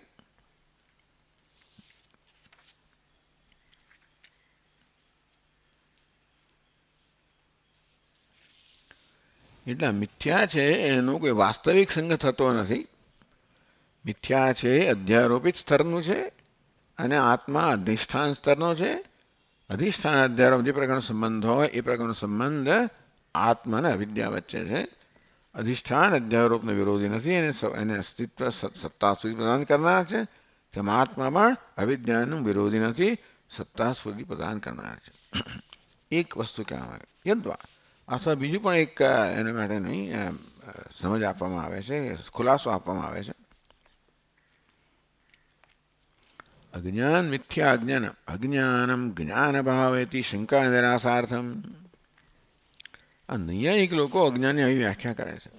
એટલે મિથ્યા છે એનો કોઈ વાસ્તવિક સંગ થતો નથી. મિથ્યા છે અધ્યારોપિત સ્તરનું છે અને આત્મા અધિષ્ઠાન સ્તરનો છે. અધિષ્ઠાન અધ્યારોપ જે પ્રકારનો સંબંધ હોય એ પ્રકારનો સંબંધ આત્મા અને અવિદ્યા વચ્ચે છે. અધિષ્ઠાન અધ્યારોપને વિરોધી નથી, એને અસ્તિત્વ સત્તા સુધી પ્રદાન કરનાર છે. તેમ આત્મા પણ અવિદ્યાનું વિરોધી નથી, સત્તા સુધી પ્રદાન કરનાર છે. એક વસ્તુ કહેવામાં આવે યદ્વા, અથવા બીજું પણ એક એના માટે નહીં સમજ આપવામાં આવે છે, ખુલાસો આપવામાં આવે છે. અજ્ઞાન મિથ્યા અજ્ઞાન અજ્ઞાનમ જ્ઞાન ભાવેતી શંકા નિરાશાર્થમ. આ નૈયાયિક લોકો અજ્ઞાનની આવી વ્યાખ્યા કરે છે.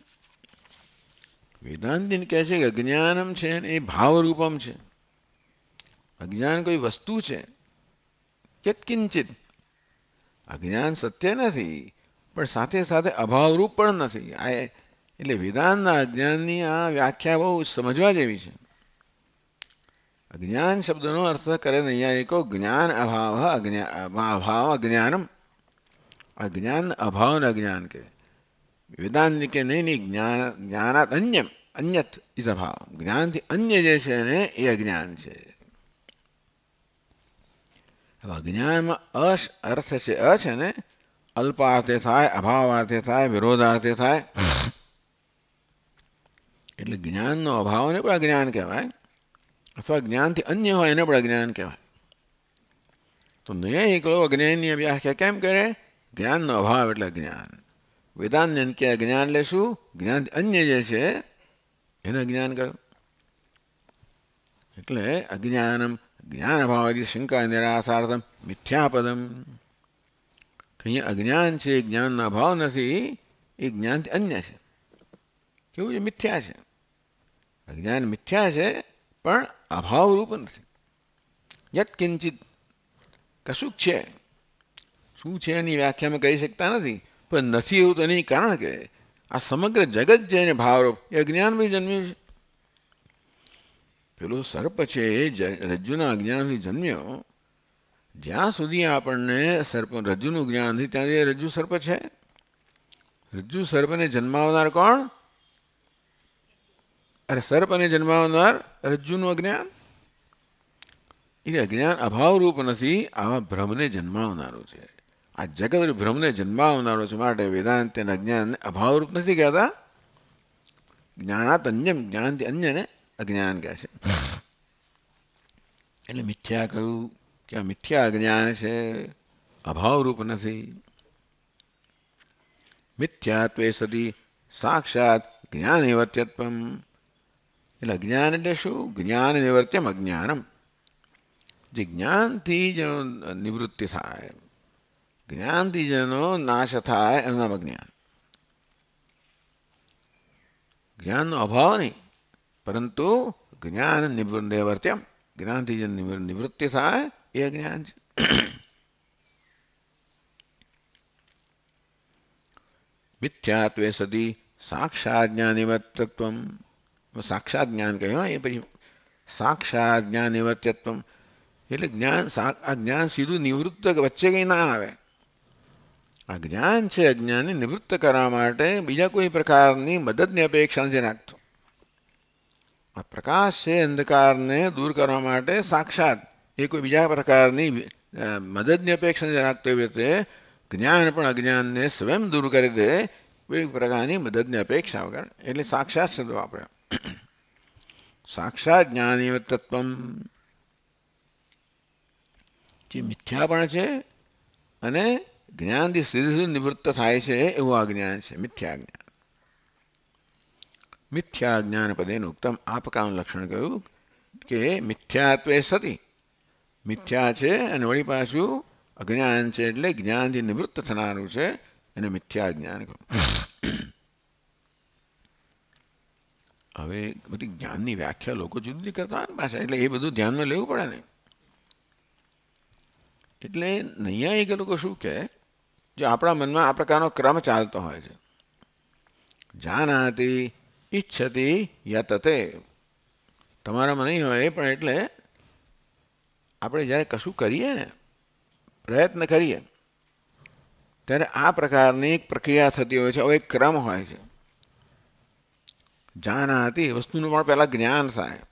વેદાંતિન કહે છે કે અજ્ઞાનમ છે એ ભાવરૂપમ છે. અજ્ઞાન કોઈ વસ્તુ છે, યત્કિંચિત. અજ્ઞાન સત્ય નથી, પણ સાથે સાથે અભાવરૂપ પણ નથી. આ એટલે વેદાંતના અજ્ઞાનની આ વ્યાખ્યા બહુ સમજવા જેવી છે. અજ્ઞાન શબ્દનો અર્થ કરે નૈયાયિકો જ્ઞાન અભાવ અભાવ અજ્ઞાનમ. અજ્ઞાન અભાવને અજ્ઞાન કે. વેદાંત કે નહીં જ્ઞાનાત અન્યમ અન્યત ઇઝ અભાવ. જ્ઞાનથી અન્ય જે છે ને એ અજ્ઞાન છે. હવે અજ્ઞાનમાં અર્થ છે છે ને અલ્પાર્થે થાય, અભાવાર્થે થાય, વિરોધાર્થે થાય. એટલે જ્ઞાનનો અભાવને પણ અજ્ઞાન કહેવાય, અથવા જ્ઞાનથી અન્ય હોય એને પણ અજ્ઞાન કહેવાય. તો નૈયાયિક લોકો અજ્ઞાનની વ્યાખ્યા કેમ કરે? જ્ઞાનનો અભાવ એટલે અજ્ઞાન. વેદાંત કે જ્ઞાન એટલે શું? જ્ઞાનથી અન્ય જે છે એને અજ્ઞાન કહ્યું. એટલે અજ્ઞાનમ જ્ઞાન અભાવ શંકા નિરાશાર્થમ મિથ્યાપદમ. અહીંયા અજ્ઞાન છે, જ્ઞાનનો અભાવ નથી, એ જ્ઞાનથી અન્ય છે. કેવું છે? મિથ્યા છે. અજ્ઞાન મિથ્યા છે, પણ અભાવરૂપ નથી. યત કિંચિત કશુંક છે. શું છે એની વ્યાખ્યામાં કરી શકતા નથી, પણ નથી એવું તો નહીં. કારણ કે આ સમગ્ર જગત છે એને ભાવરૂપ એ અજ્ઞાનથી જન્મ્યું છે. પેલો સર્પ છે એ રજ્જુના અજ્ઞાનથી જન્મ્યો. જ્યાં સુધી આપણને રજ્જુનું જ્ઞાન નથી ત્યાં સુધી રજ્જુ સર્પ છે. રજ્જુ સર્પને જન્માવનાર કોણ? અરે સર્પને જન્માવનાર રજ્જુનું અજ્ઞાન. એ અજ્ઞાન અભાવરૂપ નથી, આવા ભ્રમને જન્માવનારું છે. આ જગત ભ્રમને જન્માવનારો છે. માટે વેદાંત તેના અજ્ઞાનને અભાવરૂપ નથી કહેતા. જ્ઞાનાત અન્યમ, જ્ઞાનથી અન્યને અજ્ઞાન કહે છે. એટલે મિથ્યા કહ્યું કે આ મિથ્યા અજ્ઞાન છે, અભાવરૂપ નથી. મિથ્યાત્વે સતી સાક્ષાત જ્ઞાન નિવર્ત્યત્વમ. એટલે અજ્ઞાન એટલે શું? જ્ઞાન નિવર્ત્યમ અજ્ઞાનમ. જે જ્ઞાનથી જેનો નિવૃત્તિ થાય, જ્ઞાનથી જેનો નાશ થાય એનું નામ અજ્ઞાન. જ્ઞાનનો અભાવ નહીં, પરંતુ જ્ઞાન નિવર્ત્યમ, જ્ઞાનથી જે નિવૃત્તિ થાય એ અજ્ઞાન છે. મિથ્યાત્વે સતી સાક્ષાત જ્ઞાન નિવર્ત્યત્વમ. સાક્ષાત જ્ઞાન કહ્યું. એ પછી સાક્ષાત જ્ઞાન નિવર્ત્યત્વમ એટલે જ્ઞાન, આ જ્ઞાન સીધું નિવૃત્ત વચ્ચે કંઈ ના આવે. આ જ્ઞાન છે અજ્ઞાનને નિવૃત્ત કરવા માટે બીજા કોઈ પ્રકારની મદદની અપેક્ષા નથી રાખતો. આ પ્રકાશ છે અંધકારને દૂર કરવા માટે સાક્ષાત એ કોઈ બીજા પ્રકારની મદદની અપેક્ષા નથી રાખતો. એવી રીતે જ્ઞાન પણ અજ્ઞાનને સ્વયં દૂર કરી દે, કોઈ પ્રકારની મદદની અપેક્ષા વગર. એટલે સાક્ષાત શબ્દ વાપર્યો. સાક્ષાત જ્ઞાની તત્વમ. જે મિથ્યા પણ છે અને જ્ઞાનથી સીધું નિવૃત્ત થાય છે એવું આ જ્ઞાન છે, મિથ્યા જ્ઞાન. મિથ્યા જ્ઞાન પદેનું ઉત્તમ આપકાનું લક્ષણ કહ્યું કે મિથ્યાત્વે સતી. મિથ્યા છે અને વળી પાછું અજ્ઞાન છે, એટલે જ્ઞાનથી નિવૃત્ત થનારું છે, એને મિથ્યા જ્ઞાન કહ્યું. હવે બધી જ્ઞાનની વ્યાખ્યા લોકો જુદી જુદી કરતા હોય પાછા, એટલે એ બધું ધ્યાનમાં લેવું પડે ને. એટલે નૈયાયિક લોકો શું કહે? જો આપણા મનમાં આ પ્રકારનો ક્રમ ચાલતો હોય છે, જાનાતિ ઈચ્છતી યતતે. તમારામાં નહીં હોય પણ એટલે આપણે જ્યારે કશું કરીએ ને, પ્રયત્ન કરીએ, ત્યારે આ પ્રકારની એક પ્રક્રિયા થતી હોય છે, હવે એક ક્રમ હોય છે. જાનાતિ વસ્તુનું પણ પહેલાં જ્ઞાન થાય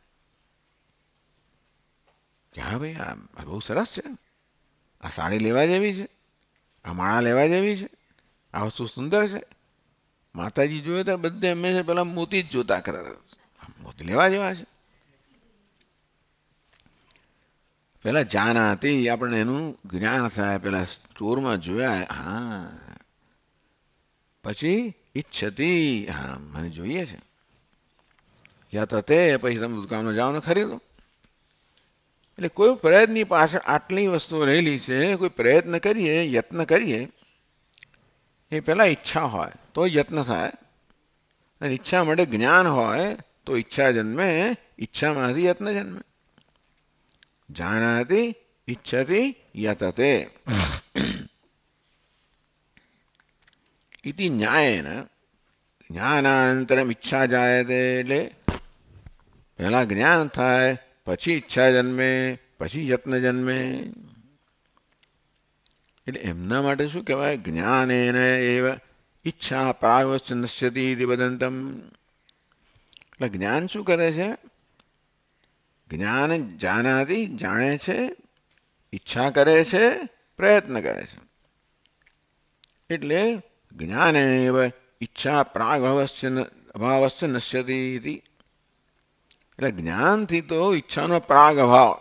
કે હા ભાઈ આ બહુ સરસ છે, આ સાડી લેવા જેવી છે, આ માળા લેવા જેવી છે, આ વસ્તુ સુંદર છે. માતાજી જોઈએ તો બધે હંમેશા પેલા મોતી જ જોતા કરે, મોતી લેવા જેવા છે. પેલા જાનાતી આપણને એનું જ્ઞાન થાય, પેલા સ્ટોરમાં જોયા, હા, પછી ઈચ્છતી, હા મને જોઈએ છે, યા તો તે પછી તમે દુકાનમાં જાઓ ને ખરીદો. એટલે કોઈ પ્રયત્નની પાછળ આટલી વસ્તુઓ રહેલી છે. કોઈ પ્રયત્ન કરીએ, યત્ન કરીએ, એ પહેલાં ઈચ્છા હોય તો યત્ન થાય, અને ઈચ્છા માટે જ્ઞાન હોય તો ઈચ્છા જન્મે, ઈચ્છામાંથી યત્ન જન્મે. જાનાતિ ઈચ્છતી યતતે ઇતિ ન્યાયેન. જ્ઞાનાનંતરમ ઈચ્છા જાયતે, એટલે પહેલાં જ્ઞાન થાય, પછી ઈચ્છા જન્મે, પછી યત્ન જન્મે. એટલે એમના માટે શું કહેવાય? જ્ઞાનેન એવ ઈચ્છા પ્રાગવશ્ચ નશ્યતિ ઇતિ વદંતમ. એટલે જ્ઞાન શું કરે છે? જ્ઞાન જાનાતિ, જાણે છે, ઈચ્છા કરે છે, પ્રયત્ન કરે છે. એટલે જ્ઞાન એવ ઈચ્છા અભાવશ્ચ નશ્યતિ ઇતિ. એટલે જ્ઞાનથી તો ઈચ્છાનો પ્રાગ અભાવ,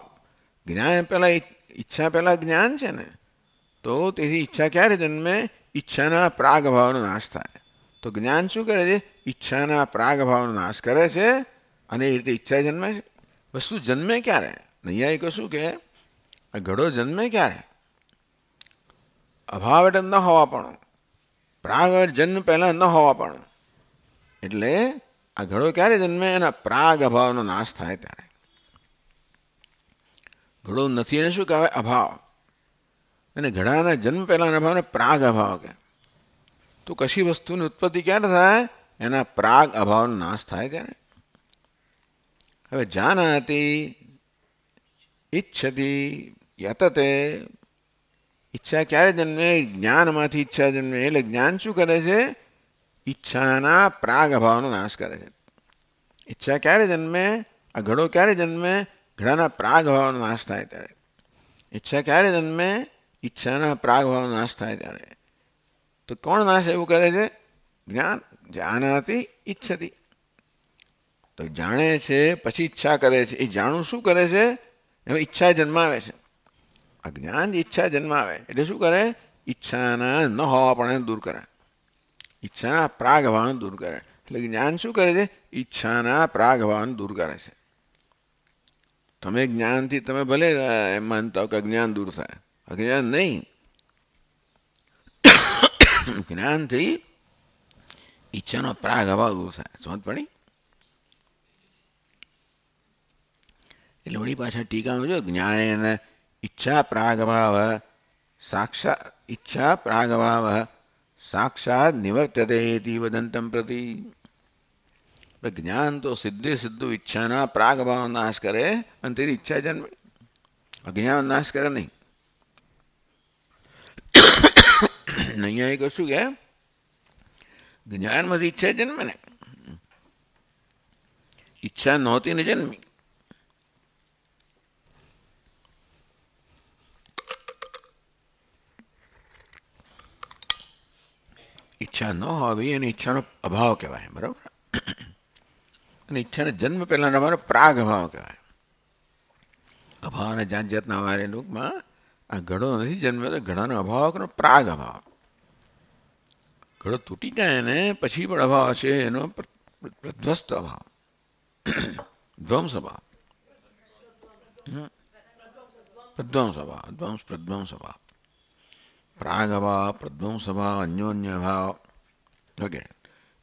જ્ઞાન પહેલાં, ઈચ્છા પહેલાં જ્ઞાન છે ને, તો તેથી ઈચ્છા ક્યારે જન્મે? ઈચ્છાના પ્રાગ ભાવનો નાશ થાય. તો જ્ઞાન શું કરે છે? ઈચ્છાના પ્રાગ ભાવનો નાશ કરે છે, અને એ રીતે ઈચ્છા જન્મે છે. વસ્તુ જન્મે ક્યારે? નૈયાયિકો શું કહે? આ ઘડો જન્મે ક્યારે? અભાવ એટલે ન હોવા પણ, પ્રાગ જન્મ પહેલાં ન હોવા પણ. એટલે આ ઘડો ક્યારે જન્મે? એના પ્રાગ અભાવનો નાશ થાય ત્યારે. ઘડો નથી એને શું કહેવાય? અભાવ. અને ઘડાના જન્મ પહેલાંના અભાવને પ્રાગ અભાવ કહે. તો કશી વસ્તુની ઉત્પત્તિ ક્યારે થાય? એના પ્રાગ અભાવનો નાશ થાય ત્યારે. હવે જાનાતિ ઈચ્છતી યતતે, ઈચ્છા ક્યારે જન્મે? જ્ઞાનમાંથી ઈચ્છા જન્મે. એટલે જ્ઞાન શું કરે છે? ઈચ્છાના પ્રાગ અભાવનો નાશ કરે છે. ઈચ્છા ક્યારે જન્મે? આ ઘડો ક્યારે જન્મે? ઘડાના પ્રાગ અભાવનો નાશ થાય ત્યારે. ઈચ્છા ક્યારે જન્મે? ઈચ્છાના પ્રાગ ભાવનો નાશ થાય ત્યારે. તો કોણ નાશ એવું કરે છે? જ્ઞાન. જાનાતિ ઈચ્છતી, તો જાણે છે પછી ઈચ્છા કરે છે. એ જાણું શું કરે છે? એમાં ઈચ્છા જન્માવે છે. આ જ્ઞાન ઈચ્છા જન્માવે એટલે શું કરે? ઈચ્છાના ન હોવા પણ દૂર કરે, ઈચ્છાના પ્રાગ ભાવને દૂર કરે. એટલે જ્ઞાન શું કરે છે? ઈચ્છાના પ્રાગ ભાવને દૂર કરે છે. તમે જ્ઞાનથી તમે ભલે એમ માનતા હો કે અજ્ઞાન દૂર થાય, અજ્ઞાન નહીં, જ્ઞાનથી ઈચ્છાનો પ્રાગ અભાવ દૂર થાય. સમજ પડી? એટલે વળી પાછા ટીકામાં જો જ્ઞાનેન ઈચ્છા પ્રાગભાવ સાક્ષાત, ઈચ્છા પ્રાગભાવ સાક્ષાત નિવર્તતે ઇતિ વદંતમ પ્રતિ. જ્ઞાન તો સીધે સીધું ઈચ્છાના પ્રાગભાવ નાશ કરે, અને તેથી ઈચ્છા જન્મે, અજ્ઞાન નાશ કરે નહીં. અહીંયા એ કશું કે જ્ઞાનમાંથી ઈચ્છા જન્મે ને, ઈચ્છા નહોતી ને જન્મી. ઈચ્છા ન હોવી અને ઈચ્છાનો અભાવ કહેવાય, બરાબર? અને ઈચ્છાને જન્મ પહેલાંના અમારો પ્રાગ અભાવ કહેવાય. અભાવને જાત જાતના અમારે ટૂંકમાં આ ઘડો નથી જન્મ્યો તો ઘડાનો અભાવ કરો, પ્રાગ અભાવ. ઘડો તૂટી જાય ને પછી પણ અભાવ છે, એનો પ્રધ્વસ્ત અભાવ, ધ્વંસ અભાવ, પ્રધ્વંસ અભાવ, ધ્વંસ પ્રધ્વંસ અભાવ, પ્રાગ અભાવ, પ્રધ્વંસ અભાવ, અન્યોન્ય ભાવ વગેરે.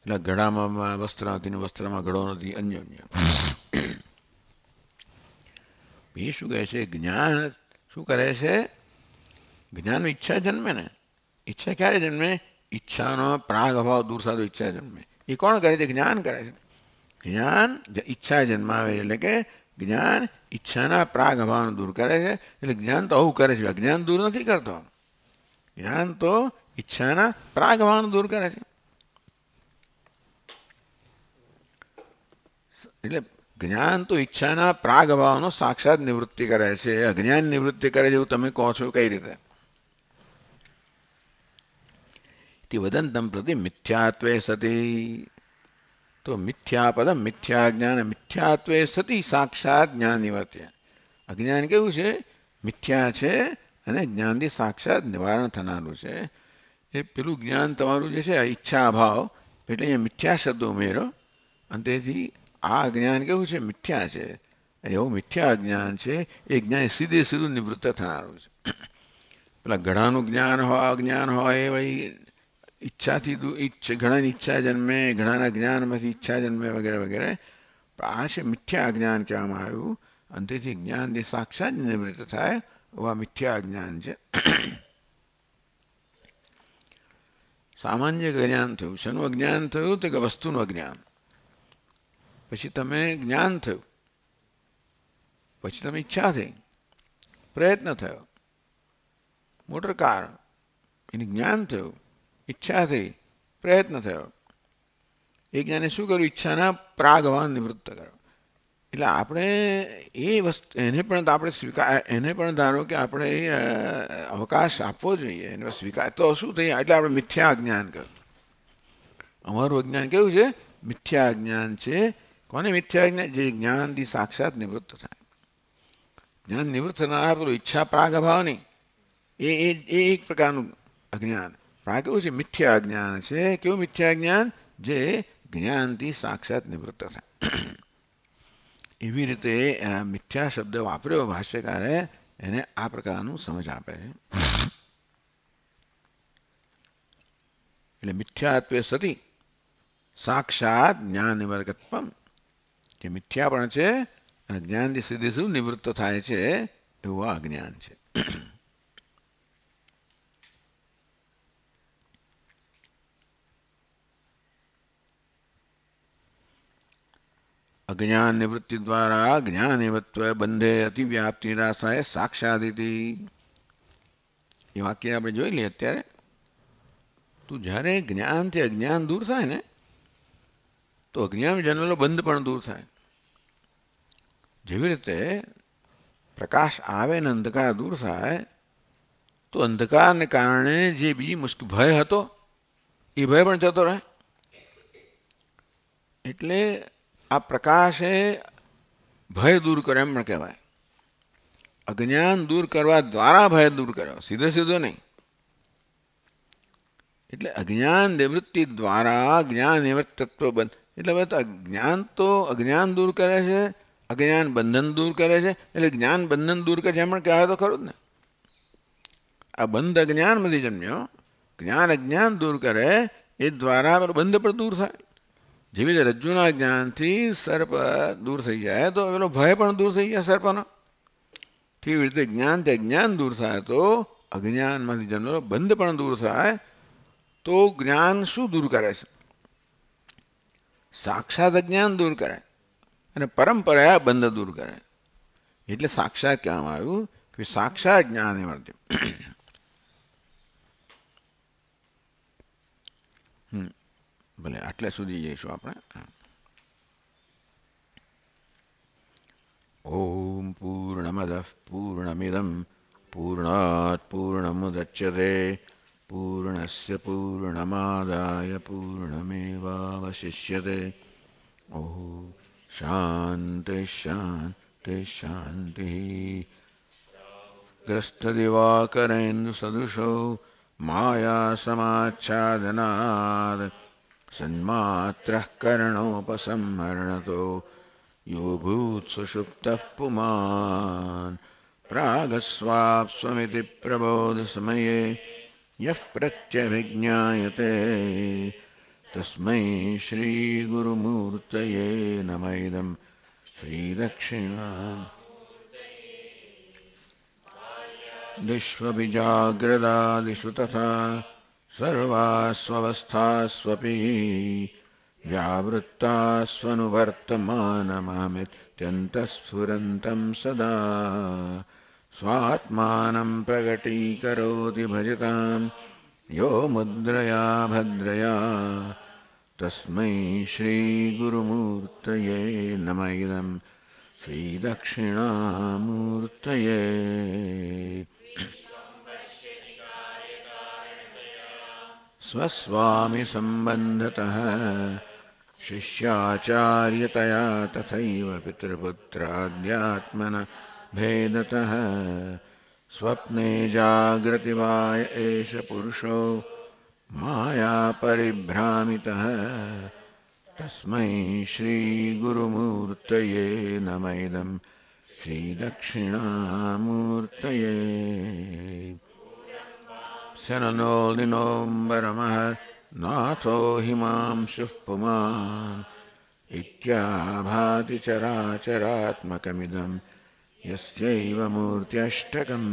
એટલે ઘડામાં વસ્ત્ર નથી, વસ્ત્રમાં ઘડો નથી, અન્યોન્ય. એ શું કહે છે? જ્ઞાન શું કરે છે? જ્ઞાન ઈચ્છા જન્મે ને, ઈચ્છા ક્યારે જન્મે? ઈચ્છાનો પ્રાગ અભાવ દૂર થતો ઈચ્છા જન્મે. એ કોણ કરે છે? જ્ઞાન કરે છે. જ્ઞાન ઈચ્છા જન્માવે, એટલે કે જ્ઞાન ઈચ્છાના પ્રાગ અભાવને દૂર કરે છે. એટલે જ્ઞાન તો આવું કરે છે, અજ્ઞાન દૂર નથી કરતો. જ્ઞાન તો ઈચ્છાના પ્રાગ અભાવને દૂર કરે છે. એટલે જ્ઞાન તો ઈચ્છાના પ્રાગ અભાવનો સાક્ષાત નિવૃત્તિ કરે છે. અજ્ઞાન નિવૃત્તિ કરે છે એવું તમે કહો છો કઈ રીતે? इति वदन्तं प्रति मिथ्यात्वे सति। तो मिथ्यापदम मिथ्याज्ञान मिथ्यात्वे सति साक्षात જ્ઞાન નિવર્તે। અજ્ઞાન કેવું છે? મિથ્યા છે અને જ્ઞાનથી સાક્ષાત નિવારણ થનારું છે। એ પેલું જ્ઞાન તમારું જે છે ઈચ્છા અભાવ એટલે અહીંયા મિથ્યા શબ્દ ઉમેરો અને તેથી આ જ્ઞાન કેવું છે? મિથ્યા છે। એવું મિથ્યા જ્ઞાન છે એ જ્ઞાન સીધે સીધું નિવૃત્ત થનારું છે। પેલા ઘડાનું જ્ઞાન હોય એ વળી ઈચ્છાથી ઘણાની ઈચ્છા જન્મે, ઘણાના જ્ઞાનમાંથી ઈચ્છા જન્મે વગેરે વગેરે। આ છે મિથ્યા જ્ઞાન કહેવામાં આવ્યું અને તેથી જ્ઞાનથી સાક્ષાત નિવૃત્ત થાય એવા મિથ્યા જ્ઞાન છે। સામાન્ય જ્ઞાન થયું, શેનું અજ્ઞાન થયું? તો કે વસ્તુનું અજ્ઞાન। પછી તમે જ્ઞાન થયું, પછી તમે ઈચ્છા થઈ, પ્રયત્ન થયો, મોટર કાર એની જ્ઞાન થયું, ઈચ્છા થઈ, પ્રયત્ન થયો, એ જ્ઞાને શું કર્યું? ઈચ્છાના પ્રાગભાવ નિવૃત્ત કર્યો। એટલે આપણે એ વસ્તુ એને પણ આપણે એને પણ ધારો કે આપણે અવકાશ આપવો જોઈએ, એને સ્વીકાર તો શું થઈ? એટલે આપણે મિથ્યા અજ્ઞાન કર્યું। અમારું અજ્ઞાન કેવું છે? મિથ્યા અજ્ઞાન છે। કોને મિથ્યા અજ્ઞાન? જે જ્ઞાનથી સાક્ષાત નિવૃત્ત થાય। જ્ઞાન નિવૃત્ત થનારા પેલું ઈચ્છા પ્રાગભાવ નહીં, એ એક પ્રકારનું અજ્ઞાન। આ કેવું છે? મિથ્યા અજ્ઞાન છે। કેવું મિથ્યા જ્ઞાન? જે જ્ઞાનથી સાક્ષાત નિવૃત્ત થાય। એવી રીતે મિથ્યા શબ્દ વાપર્યો ભાષ્યકારે, એને આ પ્રકારનું સમજ આપે છે। એટલે મિથ્યાત્વે સતી સાક્ષાત જ્ઞાન નિવર્તત્વમ, જે મિથ્યા પણ છે અને જ્ઞાનથી સીધે સીધું નિવૃત્ત થાય છે એવું આ જ્ઞાન છે। अज्ञान निवृत्ति द्वारा ज्ञानेवत्व बंधे अतिव्याप्ति रासाय साक्षादिति। ये वाक्य આપણે જોઈ લઈએ। અત્યારે તું જ્યારે જ્ઞાનથી અજ્ઞાન દૂર થાય ને તો અજ્ઞાન જન્મેલો બંધ પણ દૂર થાય। જેવી રીતે પ્રકાશ આવે ને અંધકાર દૂર થાય તો અંધકારને કારણે જે બીજી મુશ્કેલ ભય હતો એ ભય પણ જતો રહે। એટલે આ પ્રકાશે ભય દૂર કર્યો એમ પણ કહેવાય। અજ્ઞાન દૂર કરવા દ્વારા ભય દૂર કર્યો, સીધો સીધો નહીં। એટલે અજ્ઞાન નિવૃત્તિ દ્વારા જ્ઞાન નિવૃત્તત્વ બંધ, એટલે હવે તો અજ્ઞાન દૂર કરે છે, અજ્ઞાન બંધન દૂર કરે છે। એટલે જ્ઞાન બંધન દૂર કરે છે એમ પણ કહેવાય તો ખરું જ ને। આ બંધ અજ્ઞાનમાંથી જન્મ્યો, જ્ઞાન અજ્ઞાન દૂર કરે એ દ્વારા બંધ પણ દૂર થાય। જેવી રીતે રજ્જુના જ્ઞાનથી સર્પ દૂર થઈ જાય તો પેલો ભય પણ દૂર થઈ જાય સર્પનો। તેવી રીતે જ્ઞાનથી અજ્ઞાન દૂર થાય તો અજ્ઞાનમાંથી જન્મેલો બંધ પણ દૂર થાય। તો જ્ઞાન શું દૂર કરે છે? સાક્ષાત અજ્ઞાન દૂર કરે અને પરંપરા બંધ દૂર કરે। એટલે સાક્ષાત કહેવામાં આવ્યું કે સાક્ષાત જ્ઞાન નિવર્તે। ભલે આટલે સુધી જઈશું આપણે। ઓમ પૂર્ણમદઃ પૂર્ણમિદં પૂર્ણાત પૂર્ણમુદચ્યતે પૂર્ણસ્ય પૂર્ણમાદાય પૂર્ણમેવાવશિષ્યતે। ઓમ શાંતિ શાંતિ શાંતિ। ગ્રસ્તદિવાકરેન્દુ સદૃશો માયા સમાચ્છાદનાદ સન્માત્રઃ કર્ણોપસંહરણતો यो भूत्सुषुप्तः पुमान् प्रागस्वाप्स्वमिति प्रबोधसमये यः प्रत्यभिज्ञायते तस्मै श्रीगुरुमूर्तये नमः। इदं श्रीदक्षिणा विश्वविजाग्रदादिषु तथा सर्वास्वस्थास्वपि व्यावृत्तास्वनुवर्तमानमहमित्यन्तःस्फुरन्तं सदा स्वात्मानं प्रकटीकरोति भजतां यो मुद्रया भद्रया तस्मै श्रीगुरुमूर्तये नमः। इदं श्रीदक्षिणामूर्तये। स्वस्वामी संबंधतः शिष्याचार्यतया तथैव पितृपुत्राद्यात्मन भेदतः स्वप्ने जागृति वा एष पुरुषो माया परिभ्रामितः तस्मै श्रीगुरुमूर्तये नम इदं श्रीदक्षिणामूर्तये शननोऽलिनोऽम्बरमः नाथो हिमांशुः पुमान् इत्याभाति चराचरात्मकमिदं यस्यैव मूर्त्यष्टकम्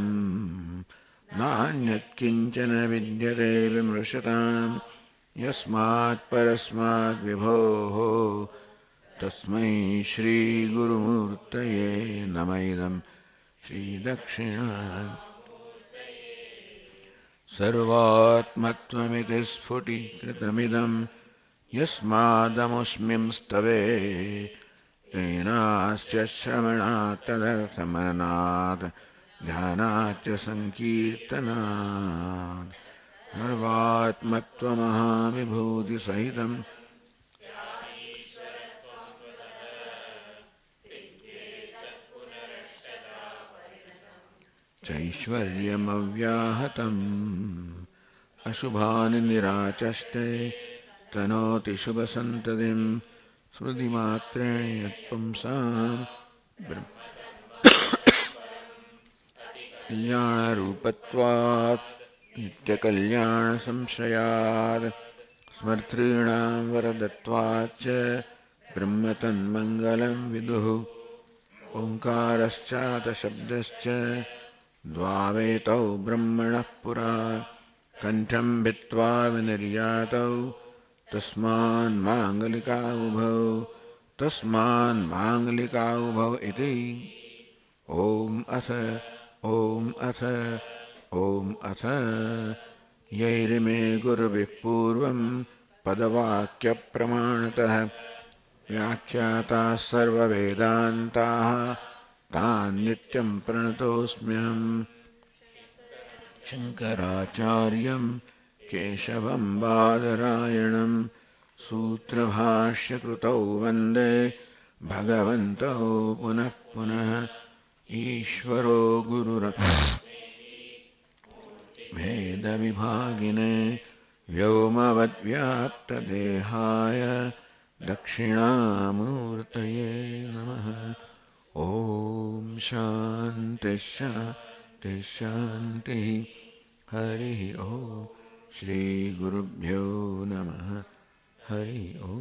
नान्यत्किञ्चन विद्यते विमृशताम् यस्मात् परस्माद् विभोः तस्मै श्रीगुरुमूर्तये नम इदं श्रीदक्षिणा सर्वात्मत्वमिति स्फुटीकृतमिदं यस्मादमुष्मिंस्तवे तेनास्य श्रवणात् तदर्थमननात् ध्यानाच्च संकीर्तनात् सर्वात्मत्वमहाविभूतिसहितं चैश्वर्यमव्याहतम् अशुभानि निराचष्टे तनोति शुभसन्ततिं स्मृतिमात्रेण यत्पुंसां कल्याणरूपत्वात् नित्यकल्याणसंशयात् स्मर्तॄणां वरदत्वाच्च ब्रह्मतन्मङ्गलं विदुः ओङ्कारश्चातशब्दश्च द्वावेतौ ब्रह्मणः पुरा कण्ठं भित्त्वा विनिर्यातौ तस्मान्माङ्गलिकाउभौ इति ॐ अथ यैरिमे गुरुभिः पूर्वं पदवाक्यप्रमाणतः व्याख्याताः सर्ववेदान्ताः तान् नित्यं प्रणतोऽस्म्यहम् शङ्कराचार्यं केशवं बादरायणं सूत्रभाष्यकृतौ वन्दे भगवन्तौ पुनः पुनः ईश्वरो गुरुर्भेदविभागिने व्योमवद्व्याप्तदेहाय दक्षिणामूर्तये नमः। ॐ शान्तिः शान्तिः शान्तिः। हरिः ॐ श्रीगुरुभ्यो नमः। हरिः ॐ।